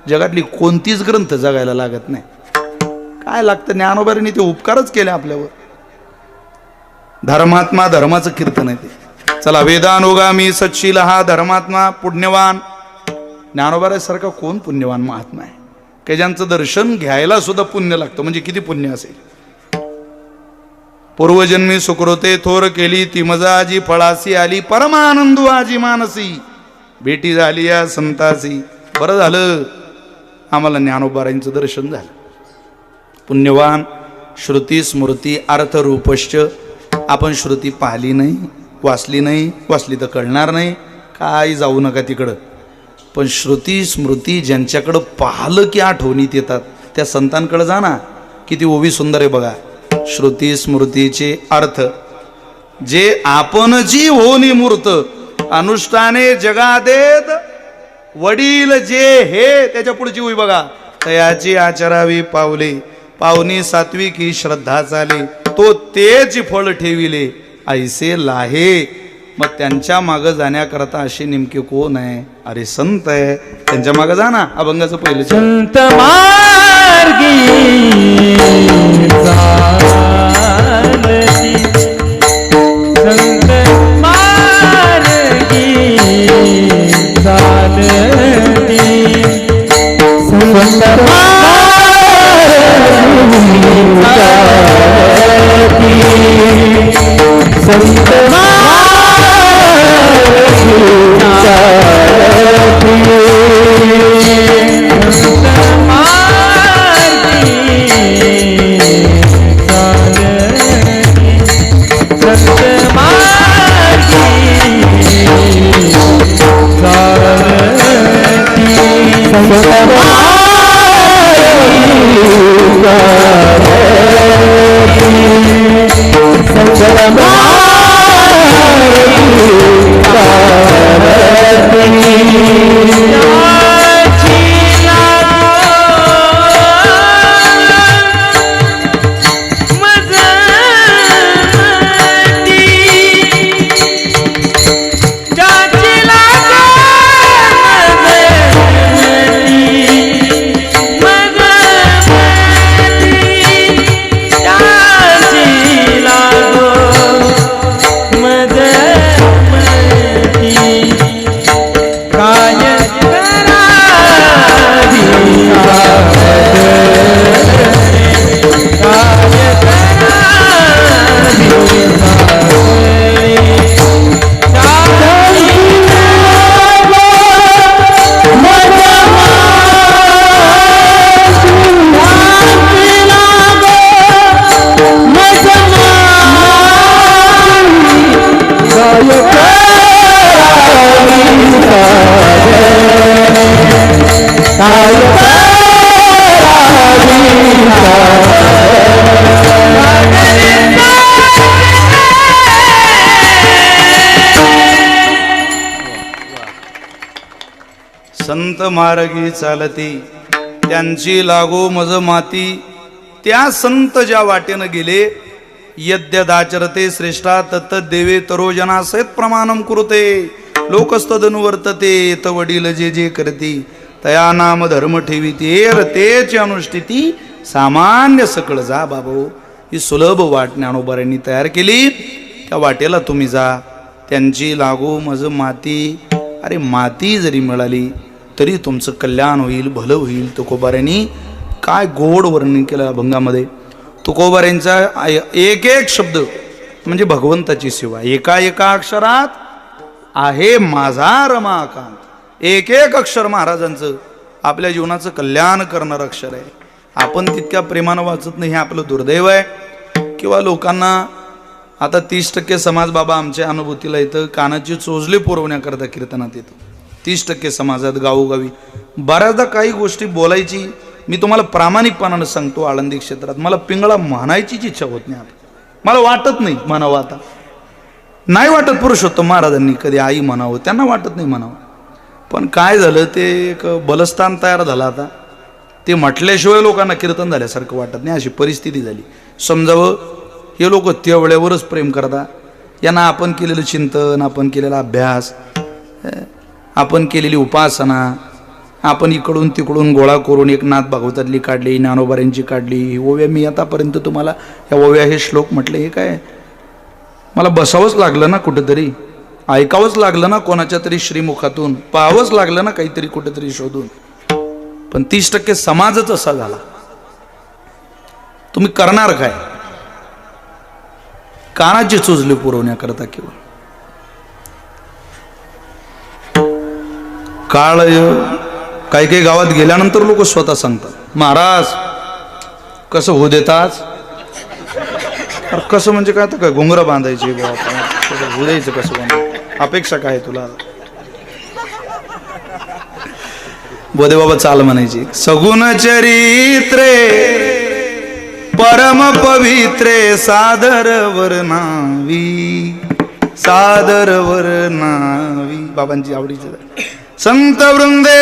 जगातली कोणतीच ग्रंथ जगायला लागत नाही. काय लागतं. ज्ञानोबारीने ते उपकारच केले आपल्यावर. धर्मात्मा धर्माचं कीर्तन आहे ते. चला वेदानुगामी सच्शील हा धर्मात्मा पुण्यवान. ज्ञानोबाऱ्यासारखा कोण पुण्यवान महात्मा आहे की ज्यांचं दर्शन घ्यायला सुद्धा पुण्य लागतं. म्हणजे किती पुण्य असेल. पूर्वजन्मी सुकृते थोर केली ती मजा आजी फळासी आली परमानंदू आजी मानसी. भेटी झाली या संतासी. बरं झालं आम्हाला ज्ञानोबारांचं दर्शन झालं. पुण्यवान श्रुती स्मृती अर्थ रूपश्च. आपण श्रुती पाहिली नाही, वाचली नाही, वाचली तर कळणार नाही. काय जाऊ नका तिकडं. पण श्रुती स्मृती ज्यांच्याकडं पाहिलं की आठवणीत येतात त्या संतांकडे जा ना. किती ओवी सुंदर आहे बघा. श्रुती स्मृतीचे अर्थ जे आपण जी होनी मूर्त अनुष्ठाने जगादेत वडील जे हे त्याच्या पुढची होई बघा. तयाची आचरावी पावले पावनी सात्विकी श्रद्धा चाले तो तेच फळ ठेविले ऐसे लाहे मग त्यांच्या मागं जाण्याकरता असे नेमके कोण आहे? अरे संत आहे, त्यांच्या मागं जा ना. अभंगाचं पहिलं संत मार्गी चालती, संत मार्गी चालती, संत मार्गी चालती, संत संत मार्गी चालती, त्यांची लागो मज माती. त्या संत ज्या वाटेनं गेले, यद्यदाचरते श्रेष्ठा तत्त देवे तरोजना सहित प्रमाणम कुरुते लोकस्तदनुवर्तते. त वडील जे जे करती तया नाम धर्म ठेविती. तेची अनुष्ठिती सामान्य सकळ जा. बाबो, ही सुलभ वाट ज्ञानोबाऱ्यांनी तयार केली. त्या वाटेला तुम्ही जा. त्यांची लागो मज माती. अरे माती जरी मिळाली तरी तुमचं कल्याण होईल, भलं होईल. तुकोबाऱ्यांनी काय गोड वर्णन केलं अभंगामध्ये. तुकोबाऱ्यांचा एक एक शब्द म्हणजे भगवंताची सेवा. एका एका अक्षरात आहे माझा रमाकांत. एक एक अक्षर महाराजांचं आपल्या जीवनाचं कल्याण करणारं अक्षर आहे. आपण तितक्या प्रेमानं वाचत नाही, हे आपलं दुर्दैव आहे. किंवा लोकांना आता 30% समाज बाबा आमच्या अनुभूतीला येतं, कानाची चोचले पुरवण्याकरता कीर्तनात येतं. 30% समाजात गावोगावी बऱ्याचदा काही गोष्टी बोलायची, मी तुम्हाला प्रामाणिकपणानं सांगतो, आळंदी क्षेत्रात मला पिंगळा म्हणायचीच इच्छा होत नाही. आता मला वाटत नाही म्हणावं. आता नाही वाटत पुरुषोत्तम महाराजांनी कधी आई म्हणावं, त्यांना वाटत नाही म्हणावं. पण काय झालं, ते एक बलस्थान तयार झालं. आता ते म्हटल्याशिवाय लोकांना कीर्तन झाल्यासारखं वाटत नाही, अशी परिस्थिती झाली. समजावं, हे लोक तेवढ्यावरच प्रेम करतात. यांना आपण केलेलं चिंतन, आपण केलेला अभ्यास, आपण केलेली उपासना, आपण इकडून तिकडून गोळा करून एक नाथ भागवतातली काढली, ज्ञानोबाऱ्यांची काढली, ओव्या मी आतापर्यंत तुम्हाला या ओव्या हे श्लोक म्हटले. हे काय मला बसावंच लागलं ना, कुठंतरी ऐकावंच लागलं ना, कोणाच्या तरी श्रीमुखातून पाहावंच लागलं ना, काहीतरी कुठेतरी शोधून. पण 30% समाजच असा झाला. तुम्ही करणार काय? कानाची चोचले पुरवण्याकरता केवळ. काळ काही काही गावात गेल्यानंतर लोक स्वतः सांगतात, महाराज कसं होऊ देतात. कसं म्हणजे काय, तर काय घुंगरं बांधायची होऊ द्यायचं कसं बांधायचं, अपेक्षा काय तुला. बोधे बाबा चाल म्हणायची. सगुण चरित्रे परम पवित्रे सादर वर्णावी, सादर वर्णावी. बाबांची आवडीची. संत वृंदे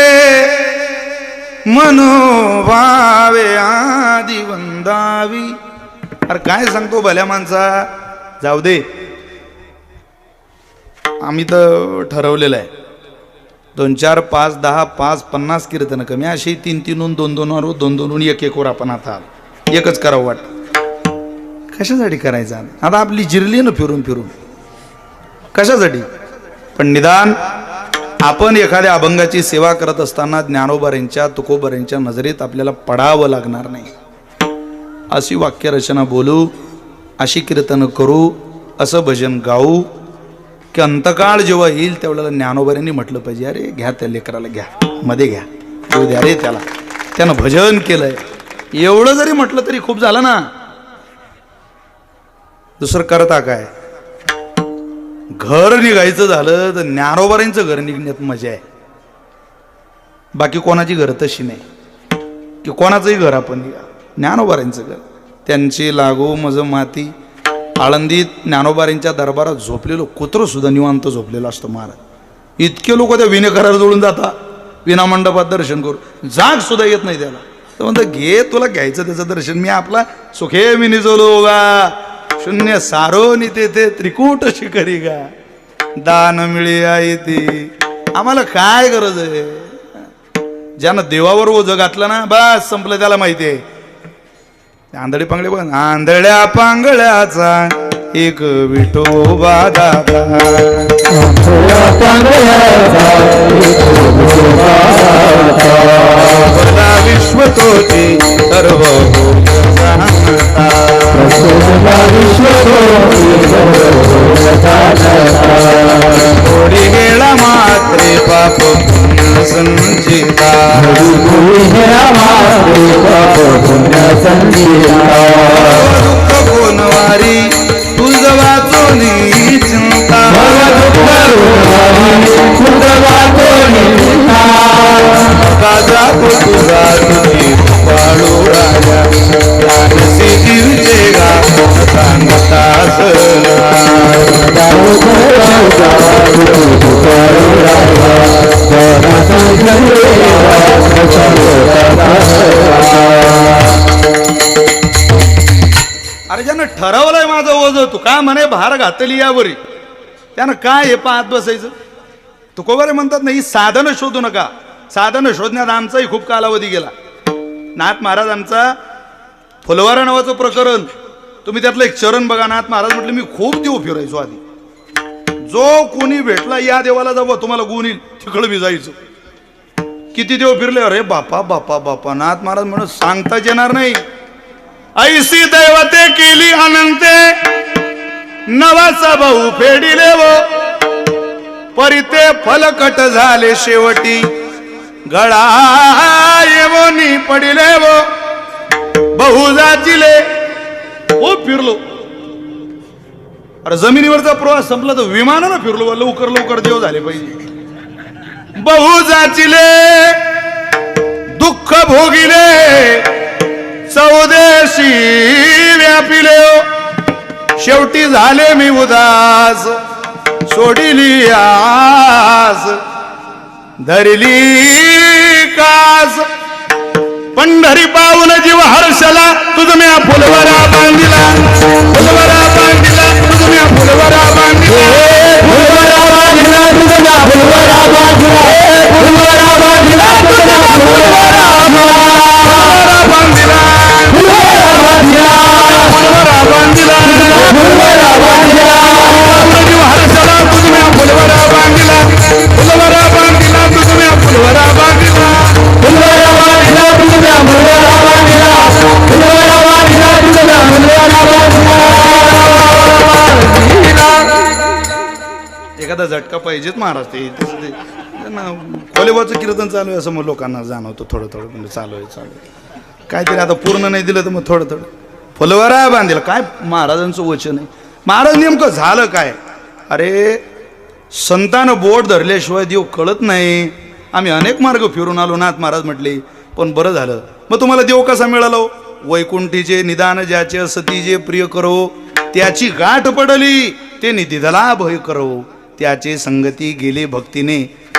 मनोभावे आदि वंदावी. अरे काय सांगतो भल्या माणसा, जाऊ दे. आम्ही तर ठरवलेलं आहे 2 4 5 10 5 50 कीर्तन कमी अशी 3 3 2 2 वर 2 2 1 1 वर आपण आता एकच करावं वाटतं. कशासाठी करायचं आता आपली जिरली ना फिरून फिरून कशासाठी. पण निदान आपण एखाद्या अभंगाची सेवा करत असताना ज्ञानोबाऱ्यांच्या तुकोबाऱ्यांच्या नजरेत आपल्याला पडावं लागणार नाही अशी वाक्यरचना बोलू, अशी कीर्तन करू, असं भजन गाऊ की अंतकाळ जेव्हा येईल त्यावेळेला ज्ञानोबाऱ्यांनी म्हटलं पाहिजे अरे घ्या त्या लेकराला घ्या मध्ये घ्या येऊ द्या रे त्याला त्यानं भजन केलंय. एवढं जरी म्हटलं तरी खूप झालं ना. दुसरं करता काय. घर निघायचं झालं तर ज्ञानोबाऱ्यांचं घर निघण्यात मजा आहे. बाकी कोणाची घर तशी नाही की कोणाचंही घर आपण निघा. ज्ञानोबाऱ्यांचं घर त्यांची लागू मज माती. आळंदीत ज्ञानोबाऱ्यांच्या दरबारात झोपलेलो कुत्रं सुद्धा निवांत झोपलेलं असतं महाराज. इतके लोक त्या विनेकरार जोडून जातात विना मंडपात दर्शन करू जाग सुद्धा येत नाही त्याला. तर म्हणतं घे तुला घ्यायचं त्याचं दर्शन मी आपला सुखे मी निजवलो गा शून्य सारो नि तेथे त्रिकूट शिखरी गा दान मिळे आहे ती. आम्हाला काय गरज आहे. ज्यानं देवावर ओझं घातलं ना बस संपलं त्याला माहिती आहे. आंधळे पांगळे पण आंधळ्या पांगळ्याचा एक विठोबा दादा विश्व तोची सर्व थोडी गेला मात्रे पाप संचिता दुःख कोणवारी तुझ वाचोनी चिंता राजा तुझा तुझी पाळू राजा जानसी दिवचे गा सांगता अरे ज्यानं ठरवलंय माझं ओझं तू काय म्हणे भार घातली यावरी त्यानं काय हे पाहत बसायचं. तुकोबारे म्हणतात नाही साधनं शोधू नका. साधनं शोधण्यात आमचाही खूप कालावधी गेला. नाथ महाराजांचा फुलवारा नावाचं प्रकरण तुम्ही त्यातलं एक चरण बघा. नाथ महाराज म्हटलं मी खूप देव फिरायचो आधी. जो कोणी भेटला या देवाला जावं तुम्हाला गुण येईल तिकडं बी जायचं. किती देव फिरले अरे बापा बापा बापा. नाथ महाराज म्हणत सांगताच येणार नाही. ऐसी दैवते केली अनंते नवाचा भाऊ फेडिले वो परिते फलकट झाले शेवटी गळा येवोनी पडिले वो बहु जाचिले. हो फिरलो. अरे जमिनीवरचा प्रवास संपला तर विमानानं फिरलो लवकर लवकर देव झाले पाहिजे. बहु जाचिले दुःख भोगिले चौदेशी व्यापिले शेवटी झाले मी उदास सोडिली आस धरली कास पंढरी पाऊन जीव हर्षला तुझ मी फुलवरा बांधिला फुलवरा बांधिला तुझ मी फुलवरा बांधिला फुलवरा बांधिला तुझ मी फुलवरा बांधिला फुलवरा बांधिला तुझ मी फुलवरा बांधिला फुलवरा बांधिला फुलवरा बांधिला फुलवरा बांधिला जीव हर्षला तुझ मी फुलवरा बांधिला फुलवरा बांधिला तुझ मी फुलवरा बांधिला फुलवरा बांधिला तुझ मी फुलवरा बांधिला फुलवरा बांधिला तुझ मी फुलवरा बांधिला. एखादा झटका पाहिजेत महाराज. ते खोलेबाचं कीर्तन चालू आहे असं मग लोकांना जाणवतं थोडं थोडं म्हणजे चालू आहे काहीतरी. आता पूर्ण नाही दिलं तर मग थोडं थोडं फुलवरा बांधिला. काय महाराजांचं वचन आहे. महाराज नेमकं झालं काय. अरे संतानं बोट धरल्याशिवाय देव कळत नाही. आम्ही अनेक मार्ग फिरून आलो. नाथ महाराज म्हटले पण बरं झालं. मग तुम्हाला देव कसा मिळाला. वैकुंठीचे निदान ज्याचे सती जे प्रिय करो त्याची गाठ पडली ते निधिधला भय करो त्याचे संगती गेले भक्तीने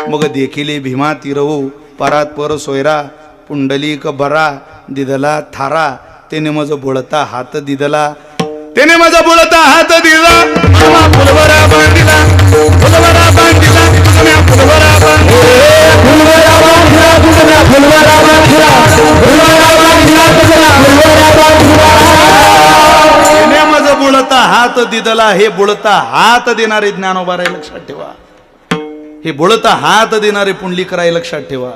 मग देखिले भीमा तिरवो परात पर सोयरा पुंडलिक बरा दिदला थारा तेने मज बोळता हात दिदला त्याने माझा बोलता हात दिला, मामा फुलवरा बांधिला, फुलवरा बांधिला, तुम्ही फुलवरा बांधिला, फुलवरा बांधिला तुझ्या फुलवरा बांधिला, फुलवरा बांधिला तुझ्या फुलवरा बांधिला. त्याने माझा बोलता हात दिदला. हे बोलता हात देणारे ज्ञानोबा राय लक्षात ठेवा. हे बोलता हात देणारे पुंडलिकराय लक्षात ठेवा.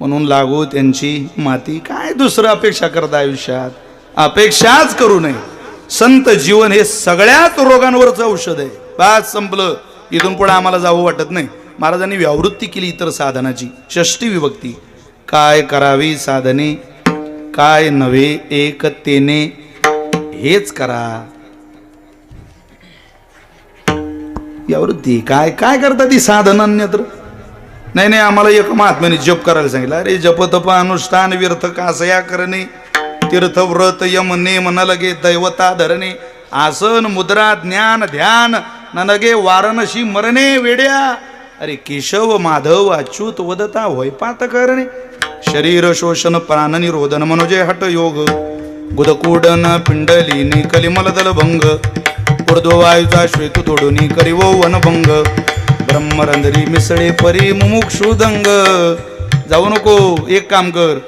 म्हणून लागू त्यांची माती. काय दुसरं अपेक्षा करता आयुष्यात? अपेक्षाच करू नये. संत जीवन हे सगळ्याच रोगांवरच औषध आहे. बस संपलं. इथून पुढे आम्हाला जावं वाटत नाही. महाराजांनी व्यावृत्ती केली इतर साधनाची. षष्टी विभक्ती. काय करावी साधने, काय नव्हे एकतेने हेच करा. यावृत्ती काय काय करता ती साधन अन्यत्र. नाही नाही आम्हाला एक महात्म्याने जप करायला सांगितलं. अरे जप तप अनुष्ठान व्यर्थ कासया करणे, तीर्थ व्रत यम नेम न लगे दैवता धरणे, आसन मुद्रा ज्ञान ध्यान न लगे वारणशी मरणे वेड्या. अरे केशव माधव अच्युत वदता होयपात करणे, शरीर शोषण प्राण निरोधन मनोजय हट योग, गुदकुडन पिंडलिनी कलिमलदल भंग, ऊर्ध्ववायूचा श्वेत तोडुनी करिवो वनभंग, ब्रह्मरंध्री मिसळे परी मुमुक्षुदंग. जाऊ नको, एक काम कर,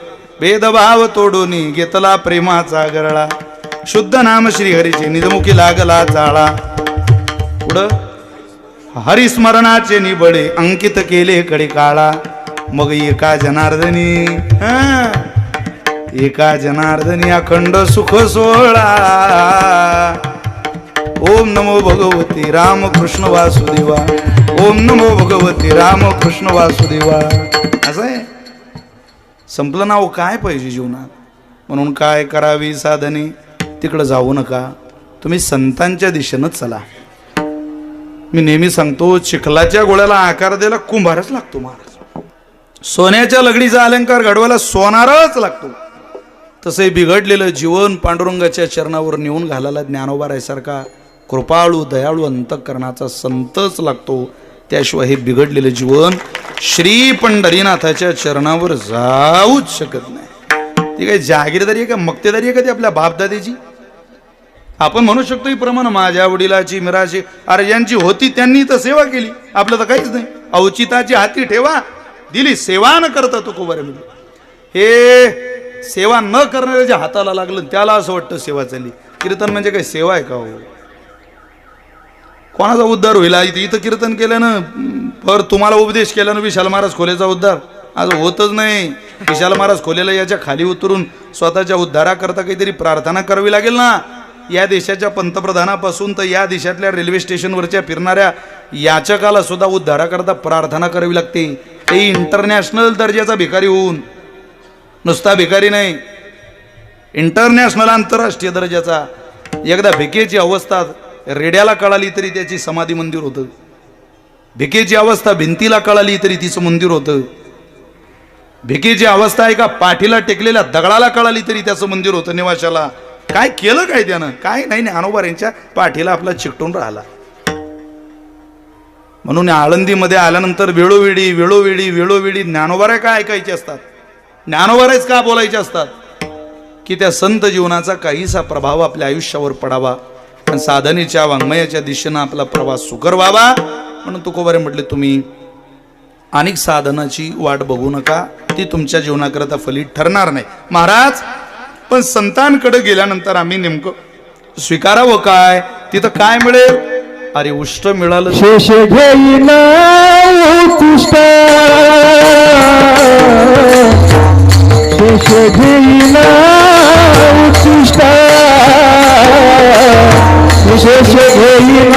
भेदभाव तोडुनी घेतला प्रेमाचा गरळा, शुद्ध नाम श्री हरीचे निजमुखी लागला जाळा. पुढं हरिस्मरणाचे निबडे अंकित केले कडे काळा, मग एका जनार्दनी एका जनार्दनी अखंड सुख सोहळा. ओम नमो भगवती रामकृष्ण वासुदेवा, ओम नमो भगवती रामकृष्ण वासुदेवा. असं आहे. संपलं नाव. काय पाहिजे जीवनात? म्हणून काय करावी साधने, तिकडं जाऊ नका. तुम्ही संतांच्या दिशेनं चला. मी नेहमी सांगतो, चिखलाच्या गोळ्याला आकार द्यायला कुंभारच लागतो महाराज. सोन्याच्या लगडीचा अलंकार घडवायला सोनारच लागतो. तसे बिघडलेलं जीवन पांडुरंगाच्या चरणावर नेऊन घालायला ज्ञानोबारायसारखा कृपाळू दयाळू अंतःकरणाचा संतच लागतो. त्याशिवाय हे बिघडलेलं जीवन श्री पंढरीनाथाच्या चरणावर जाऊच शकत नाही. ती काही जागीरदारी आहे का, मक्तेदारी आहे का ती आपल्या बापदादेची? आपण म्हणू शकतो ही प्रमाण माझ्या वडिलाची मिराची, अरे ज्यांची होती त्यांनी तर सेवा केली, आपलं तर काहीच नाही. अवचिताची हाती ठेवा, दिली सेवा न करता तो कुबारे म्हणजे. हे सेवा न करणाऱ्याच्या हाताला लागलं त्याला असं वाटतं सेवा चालली. कीर्तन म्हणजे काही सेवा आहे का हो? कोणाचा उद्धार होईल? इथं कीर्तन केल्यानं पर तुम्हाला उपदेश केल्यानं विशाल महाराज खोलेचा उद्धार आज होतच नाही. विशाल महाराज खोलेला याच्या खाली उतरून स्वतःच्या उद्धाराकरता काहीतरी प्रार्थना करावी लागेल ना. या देशाच्या पंतप्रधानापासून तर या देशातल्या रेल्वे स्टेशनवरच्या फिरणाऱ्या याचकाला सुद्धा उद्धाराकरता प्रार्थना करावी लागते. ते इंटरनॅशनल दर्जाचा भिकारी होऊन, नुसता भिकारी नाही, इंटरनॅशनल आंतरराष्ट्रीय दर्जाचा. एकदा भिकेची अवस्था रेड्याला कळाली तरी त्याची समाधी मंदिर होतं. भिकेची अवस्था भिंतीला कळाली तरी तिचं मंदिर होतं. भिकेची अवस्था एका पाठीला टेकलेल्या दगडाला कळाली तरी त्याचं मंदिर होतं निवाशाला. काय केलं काय त्यानं? काय नाही. ज्ञानोबा यांच्या पाठीला आपला चिकटून राहिला. म्हणून आळंदीमध्ये आल्यानंतर वेळोवेळी वेळोवेळी वेळोवेळी ज्ञानोबाराय काय ऐकायचे असतात, ज्ञानोबारायच का बोलायचे असतात, की त्या संत जीवनाचा काहीसा प्रभाव आपल्या आयुष्यावर पडावा आणि साधनेच्या वाङ्मयाच्या दिशेनं आपला प्रवास सुकर व्हावा. म्हणून तुकोबारे म्हटले, तुम्ही अनेक साधनाची वाट बघू नका, ती तुमच्या जीवनाकरता फलित ठरणार नाही. महाराज, पण संतांकडे गेल्यानंतर आम्ही नेमकं स्वीकारावं काय? तिथं काय मिळेल? अरे उष्ट मिळालं. शेष घेईन उत्कृष्ट, शेष घेईन उत्कृष्ट, शेष घेईन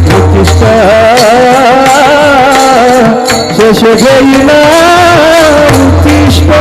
उत्कृष्ट, शेष घेईन उत्कृष्ट.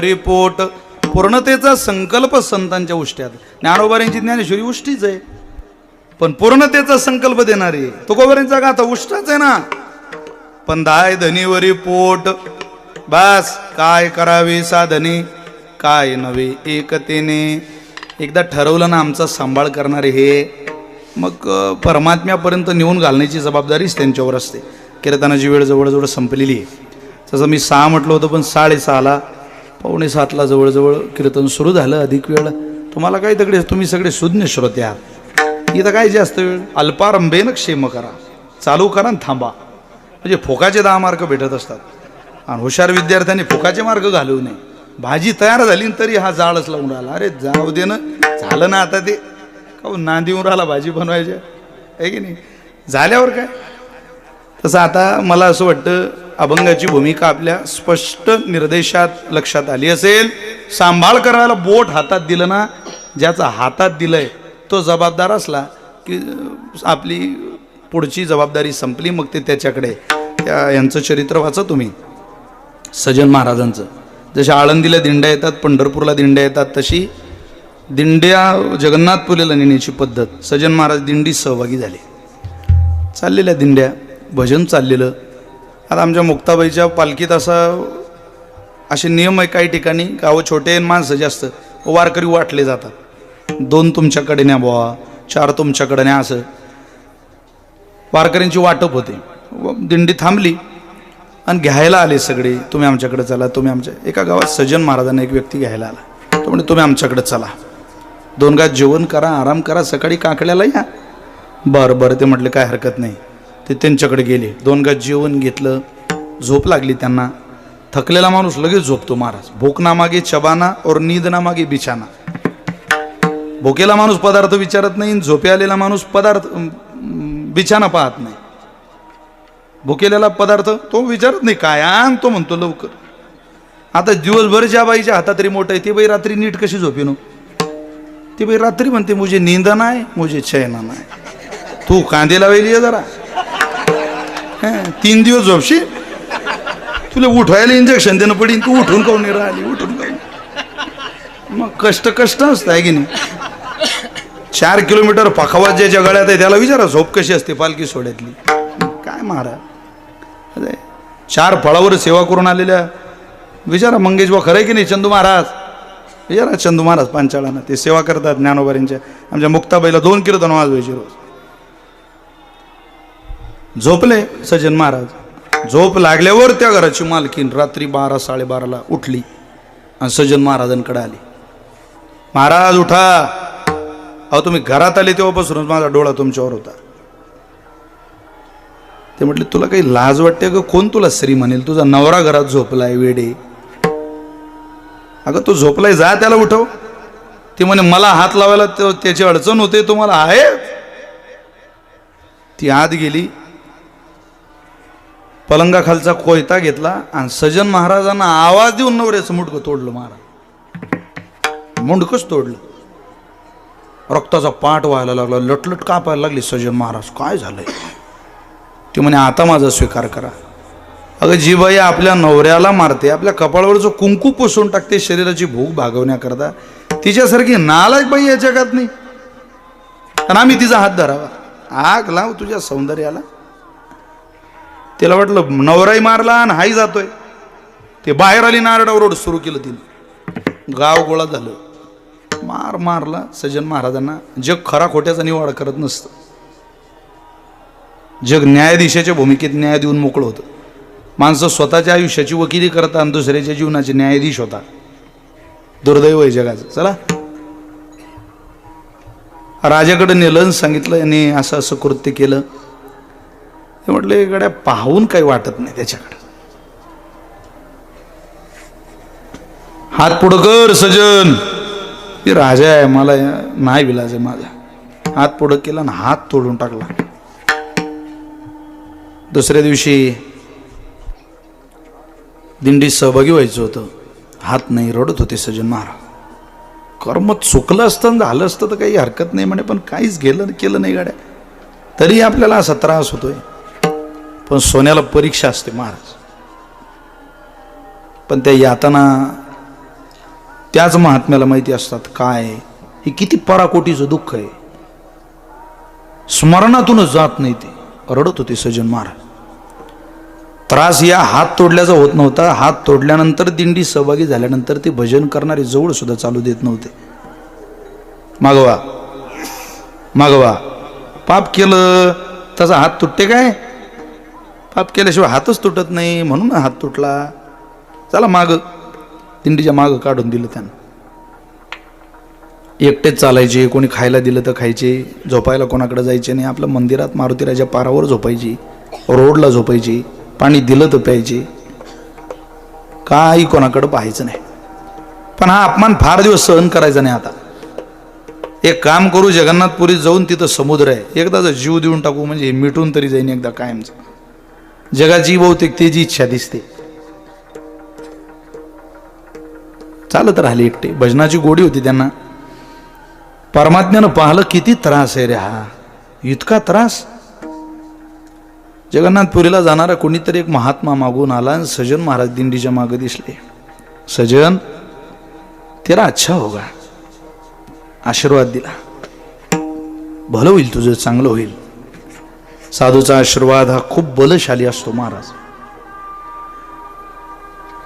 धनीवरी पोट. पूर्णतेचा संकल्प संतांच्या उष्ट्यात. ज्ञानोबाऱ्यांची ज्ञानेश्वरी उष्टीच आहे, पण पूर्णतेचा संकल्प देणारी तुकोबाऱ्यांचा गाथा उष्टाच आहे ना. पण दाय धनीवरी पोट. बस काय करावे साधने काय नवे एकतेने. एकदा ठरवलं ना आमचा सांभाळ करणारे हे, मग परमात्म्यापर्यंत नेऊन घालण्याची जबाबदारीच त्यांच्यावर असते. कीर्तनाची वेळ जवळजवळ संपलेली आहे. तसं मी 6 म्हटलं होतं, पण 6:30ला 6:45ला जवळजवळ कीर्तन सुरू झालं. अधिक वेळ तुम्हाला काय तिकडे, तुम्ही सगळे सुज्ञ श्रोते आहात. इथं काय जास्त वेळ, अल्पारंभेन क्षेम करा, चालू करा आणि थांबा. म्हणजे फोकाचे 10 मार्क भेटत असतात. आणि हुशार विद्यार्थ्यांनी फोकाचे मार्क घालवू नये. भाजी तयार झाली तरी हा जाळच लावून राहिला. अरे जाऊ दे ना, झालं ना आता ते का नांदीवर राहिला भाजी बनवायच्या, आहे की नाही. झाल्यावर काय. तसं आता मला असं वाटतं अभंगाची भूमिका आपल्या स्पष्ट निर्देशात लक्षात आली असेल. सांभाळ करायला बोट हातात दिलं ना, ज्याचा हातात दिलंय तो जबाबदार असला की आपली पुढची जबाबदारी संपली. मग ते त्याच्याकडे. यांचं चरित्र वाचा तुम्ही सजन महाराजांचं. जशा आळंदीला दिंड्या येतात, पंढरपूरला दिंड्या येतात, तशी दिंड्या जगन्नाथपुरीला नेण्याची पद्धत. सजन महाराज दिंडी सहभागी झाले. चाललेल्या दिंड्या, भजन चाललेलं. आता आमच्या मुक्ताबाईच्या पालखीत असे नियम आहे. काही ठिकाणी गावं छोटे माणसं जास्त, वारकरी वाटले जातात. 2 तुमच्याकडे न्या बुवा, 4 तुमच्याकडे न्या, असं वारकऱ्यांची वाटप होते. दिंडी थांबली आणि घ्यायला आले सगळे. तुम्ही आमच्याकडे चला, तुम्ही आमच्या. एका गावात सजन महाराजांना एक व्यक्ती घ्यायला आला. तो म्हणजे तुम्ही आमच्याकडे चला, 2 गात जेवण करा, आराम करा, सकाळी काकड्याला या. बरं बरं ते म्हटले काय हरकत नाही. ते त्यांच्याकडे गेले. 2 गात जेवण घेतलं. झोप लागली त्यांना. थकलेला माणूस लगेच झोपतो महाराज. भूक ना मागे चबाना और नींद ना मागे बिछाना. भुकेला माणूस पदार्थ विचारत नाही, झोपे आलेला माणूस बिछाना पाहत नाही. भुकेलेला पदार्थ तो विचारत नाही काय आण, तो म्हणतो लवकर. आता दिवसभर ज्या बाईच्या हातात रिमोट आहे ती बाई रात्री नीट कशी झोपेनो. ती बाई रात्री म्हणते मुझे नींद नाही, मुझे चैन नाही. तू कांदे लावायली जरा, 3 दिवस झोपशील. तुला उठवायला इंजेक्शन देणं पडीन, तू उठून काऊन नाही राहिली, उठून काऊन. मग कष्ट असतं आहे की नाही. 4 किलोमीटर पाखावात ज्याच्या गळ्यात आहे त्याला विचारा झोप कशी असते पालखी सोहळ्यातली. काय महाराज 4 फळावर सेवा करून आलेल्या विचारा मंगेश बा, खरं आहे की नाही. चंदू महाराज विचारा, चंदू महाराज पांचाळांना ते सेवा करतात ज्ञानोबाऱ्यांच्या. आमच्या मुक्ताबाईला 2 कीर्तन वाजवायचे रोज. झोपले सजन महाराज. झोप लागल्यावर त्या घराची मालकीन रात्री 12 12:30ला उठली आणि सजन महाराजांकडे आली. महाराज उठा. अहो तुम्ही घरात आले तेव्हापासूनच माझा डोळा तुमच्यावर होता. ते म्हटले तुला काही लाज वाटते ग, कोण तुला स्त्री म्हणेल, तुझा नवरा घरात झोपलाय वेडे. अगं तो झोपलाय, जा त्याला उठव. ती म्हणे मला हात लावायला त्याची अडचण होते, तुम्हाला आहे. ती आत गेली, पलंगाखालचा कोयता घेतला आणि सजन महाराजांना आवाज देऊन नवऱ्याचं मुंडकं तोडलं. महाराज मुंडकच तोडलं. रक्ताचा पाठ व्हायला लागला, लटलट कापायला लागली. सजन महाराज काय झालंय. ती म्हणे आता माझा स्वीकार करा. अगं जी बाई आपल्या नवऱ्याला मारते, आपल्या कपाळावरचं कुंकू पुसून टाकते शरीराची भूक भागवण्याकरता, तिच्यासारखी नालायक बाई या जगात नाही. आणि आम्ही तिचा हात धरावा. आग लाव तुझ्या सौंदर्याला. तिला वाटलं नवराही मारला आणि हाही जातोय. ते बाहेर आली, नारडावर रोड सुरू केलं तिने. गाव गोळा झालं. मारला सजन महाराजांना. जग खरा खोट्याचा निवाडा करत नसतं. जग न्यायाधीशाच्या भूमिकेत न्याय देऊन मोकळं होतं. माणसं स्वतःच्या आयुष्याची वकिली करतात आणि दुसऱ्याच्या जीवनाचे न्यायाधीश होता. दुर्दैव आहे जगाचं. चला राजाकडे नेलं, सांगितलं याने असं असं कृत्य केलं. ते म्हटले गड्या पाहून काही वाटत नाही त्याच्याकडे. हात पुढं कर सजन. मी राजा आहे, मला नाही विलाज आहे माझा. हात पुढं केला आणि हात तोडून टाकला. दुसऱ्या दिवशी दिंडीत सहभागी व्हायचं होतं. हात नाही, रडत होते सजन महाराज. कर्म चुकलं असतं, झालं असतं तर काही हरकत नाही म्हणे, पण काहीच केलं नाही गाड्या. तरी आपल्याला असा त्रास होतोय. पण सोन्याला परीक्षा असते महाराज. पण त्या यातना त्याच महात्म्याला माहिती असतात काय हे किती पराकोटीचं दुःख आहे. स्मरणातूनच जात नाही ते. रडत होते सज्जन महाराज. त्रास या हात तोडल्याचा होत नव्हता. हात तोडल्यानंतर दिंडी सहभागी झाल्यानंतर ते भजन करणारे जवळ सुद्धा चालू देत नव्हते. मागवा मागवा. पाप केलं त्याचा हात तुटते काय? पाप केल्याशिवाय हातच तुटत नाही, म्हणून हात तुटला. चला माग. दिंडीच्या माग काढून दिलं त्यानं. एकटेच चालायचे. कोणी खायला दिलं तर खायचे. झोपायला कोणाकडे जायचे नाही. आपल्या मंदिरात मारुतीराजा पारावर झोपायची, रोडला झोपायची. पाणी दिलं तर प्यायचे. काही कोणाकडे पाहायचं नाही. पण हा अपमान फार दिवस सहन करायचा नाही. आता एक काम करू, जगन्नाथपुरीत जाऊन तिथं समुद्र आहे, एकदाचा जीव देऊन टाकू म्हणजे मिटून तरी जाईन एकदा कायमचं. जगाची बहुतेक त्याची इच्छा दिसते. चालत राहिले एकटे. भजनाची गोडी होती त्यांना. परमात्म्यानं पाहिलं किती त्रास आहे रे हा, इतका त्रास. जगन्नाथपुरीला जाणारा कोणीतरी एक महात्मा मागून आला आणि सजन महाराज दिंडीच्या मागे दिसले. सजन तेरा अच्छा होगा, आशीर्वाद दिला. भलं होईल तुझं, चांगलं होईल. साधूचा आशीर्वाद हा खूप बलशाली असतो महाराज.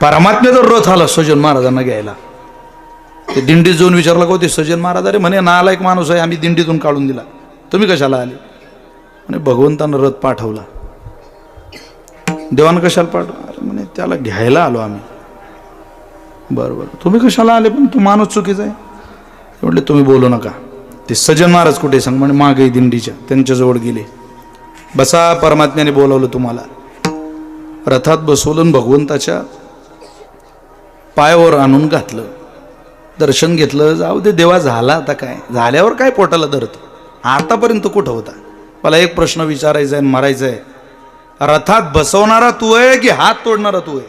परमात्म्याचा रथ आला सजन महाराजांना घ्यायला. ते दिंडीत जाऊन विचारला का ते सजन महाराज, अरे म्हणे नालायक माणूस आहे, आम्ही दिंडीतून काढून दिला, तुम्ही कशाला आले? म्हणे भगवंतानं रथ पाठवला. देवानं कशाला पाठवला? अरे म्हणे त्याला घ्यायला आलो आम्ही. बरं बरं, तुम्ही कशाला आले? पण तू माणूस चुकीचा आहे. म्हटले तुम्ही बोलू नका. ते सजन महाराज कुठे सांग? म्हणे मागे दिंडीच्या, त्यांच्याजवळ गेले. बसा, परमात्म्याने बोलावलं तुम्हाला. रथात बसवलं, भगवंताच्या पायावर आणून घातलं, दर्शन घेतलं. जाऊ दे देवा, झाला आता काय, झाल्यावर काय पोटाला धरत. आतापर्यंत कुठं होता? मला एक प्रश्न विचारायचा आहे, मारायचा आहे. रथात बसवणारा तू आहे की हात तोडणारा तू आहे?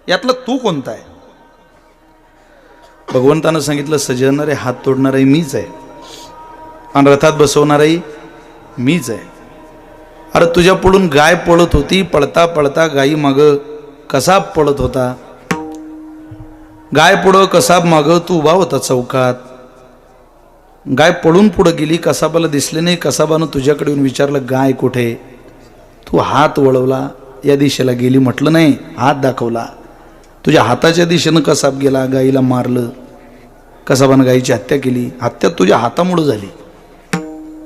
यातलं तू कोणता आहे? भगवंतानं सांगितलं सजन, रे हात तोडणाराही मीच आहे आणि रथात बसवणाराही मीच आहे. अरे तुझ्या पुढून गाय पळत होती, पळता पळता गायी माग कसाब पळत होता. गाय पुढं, कसाब माग, तू उभा होता चौकात. गाय पळून पुढं गेली, कसाबाला दिसले नाही. कसाबानं तुझ्याकडे येऊन विचारलं गाय कुठे? तू हात वळवला, या दिशेला गेली म्हटलं नाही, हात दाखवला. तुझ्या हाताच्या दिशेनं कसाब गेला, गाईला मारलं. कसाबानं गायीची हत्या केली. हत्या तुझ्या हातामुळं झाली.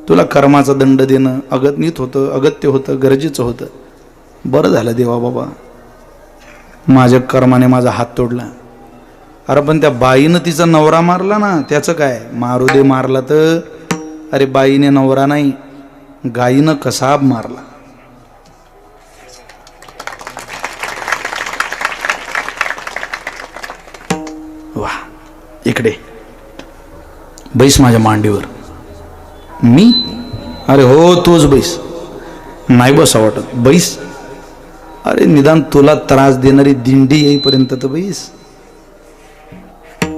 तुला कर्माचा दंड देणं अगत्य होतं, गरजेचं होतं. बरं झालं देवा बाबा, माझ्या कर्माने माझा हात तोडला. अरे पण त्या बाईनं तिचा नवरा मारला ना, त्याचं काय? मारू दे, मारला तर. अरे बाईने नवरा नाही, गायीनं कसाब मारला. वा, इकडे बैस माझ्या मांडीवर. मी? अरे हो, तोच बैस. नाही बसा वाटत, बैस. अरे निदान तुला त्रास देणारी दिंडी येईपर्यंत तर बैस.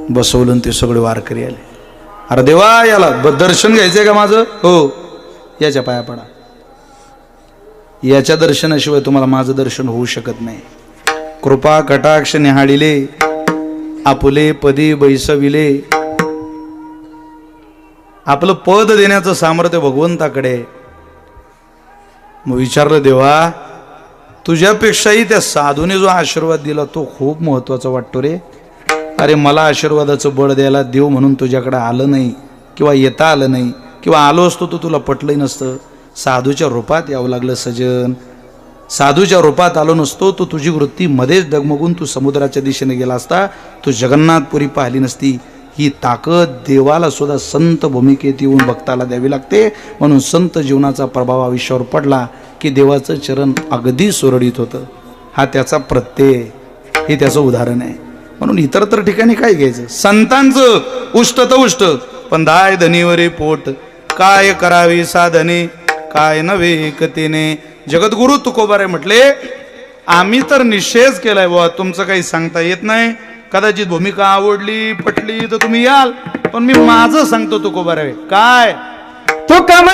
बसवलं ते सगळे वारकरी आले. अरे देवा, याला दर्शन घ्यायचंय का माझं? हो, याच्या पाया पडा. याच्या दर्शनाशिवाय तुम्हाला माझं दर्शन होऊ शकत नाही. कृपा कटाक्ष निहाळिले, आपुले पदी बैसविले. आपलं पद देण्याचं सामर्थ्य भगवंताकडे. मग विचारलं देवा, तुझ्यापेक्षाही त्या साधूने जो आशीर्वाद दिला तो खूप महत्वाचा वाटतो रे. अरे मला आशीर्वादाचं बळ द्यायला देव म्हणून तुझ्याकडे आलं नाही, किंवा येता आलं नाही, किंवा आलो असतो तर तुला पटलंही नसतं. साधूच्या रूपात यावं लागलं सजन. साधूच्या रूपात आलो नसतो तो तुझी वृत्ती मध्येच डगमगून तू समुद्राच्या दिशेने गेला असता, तू जगन्नाथपुरी पाहिली नसती. ही ताकद देवाला सुद्धा संत भूमिकेत येऊन भक्ताला द्यावी लागते. म्हणून संत जीवनाचा प्रभाव आयुष्यावर पडला की देवाचं चरण अगदी सुरळीत होतं. हा त्याचा प्रत्यय, हे त्याचं उदाहरण आहे. म्हणून इतर तर ठिकाणी काय घ्यायचं? संतांचं उष्ट तर उष्ट, पण दाय धनीवरे पोट. काय करावे साधने, काय नव्हे एकतेने. जगद्गुरु तुकोबारे म्हटले, आम्ही तर निषेध केलाय बुवा, तुमचं काही सांगता येत नाही. कदाचित भूमिका आवडली पटली तर तुम्ही याल, पण मी माझं सांगतो तुकोबारे. काय तू काम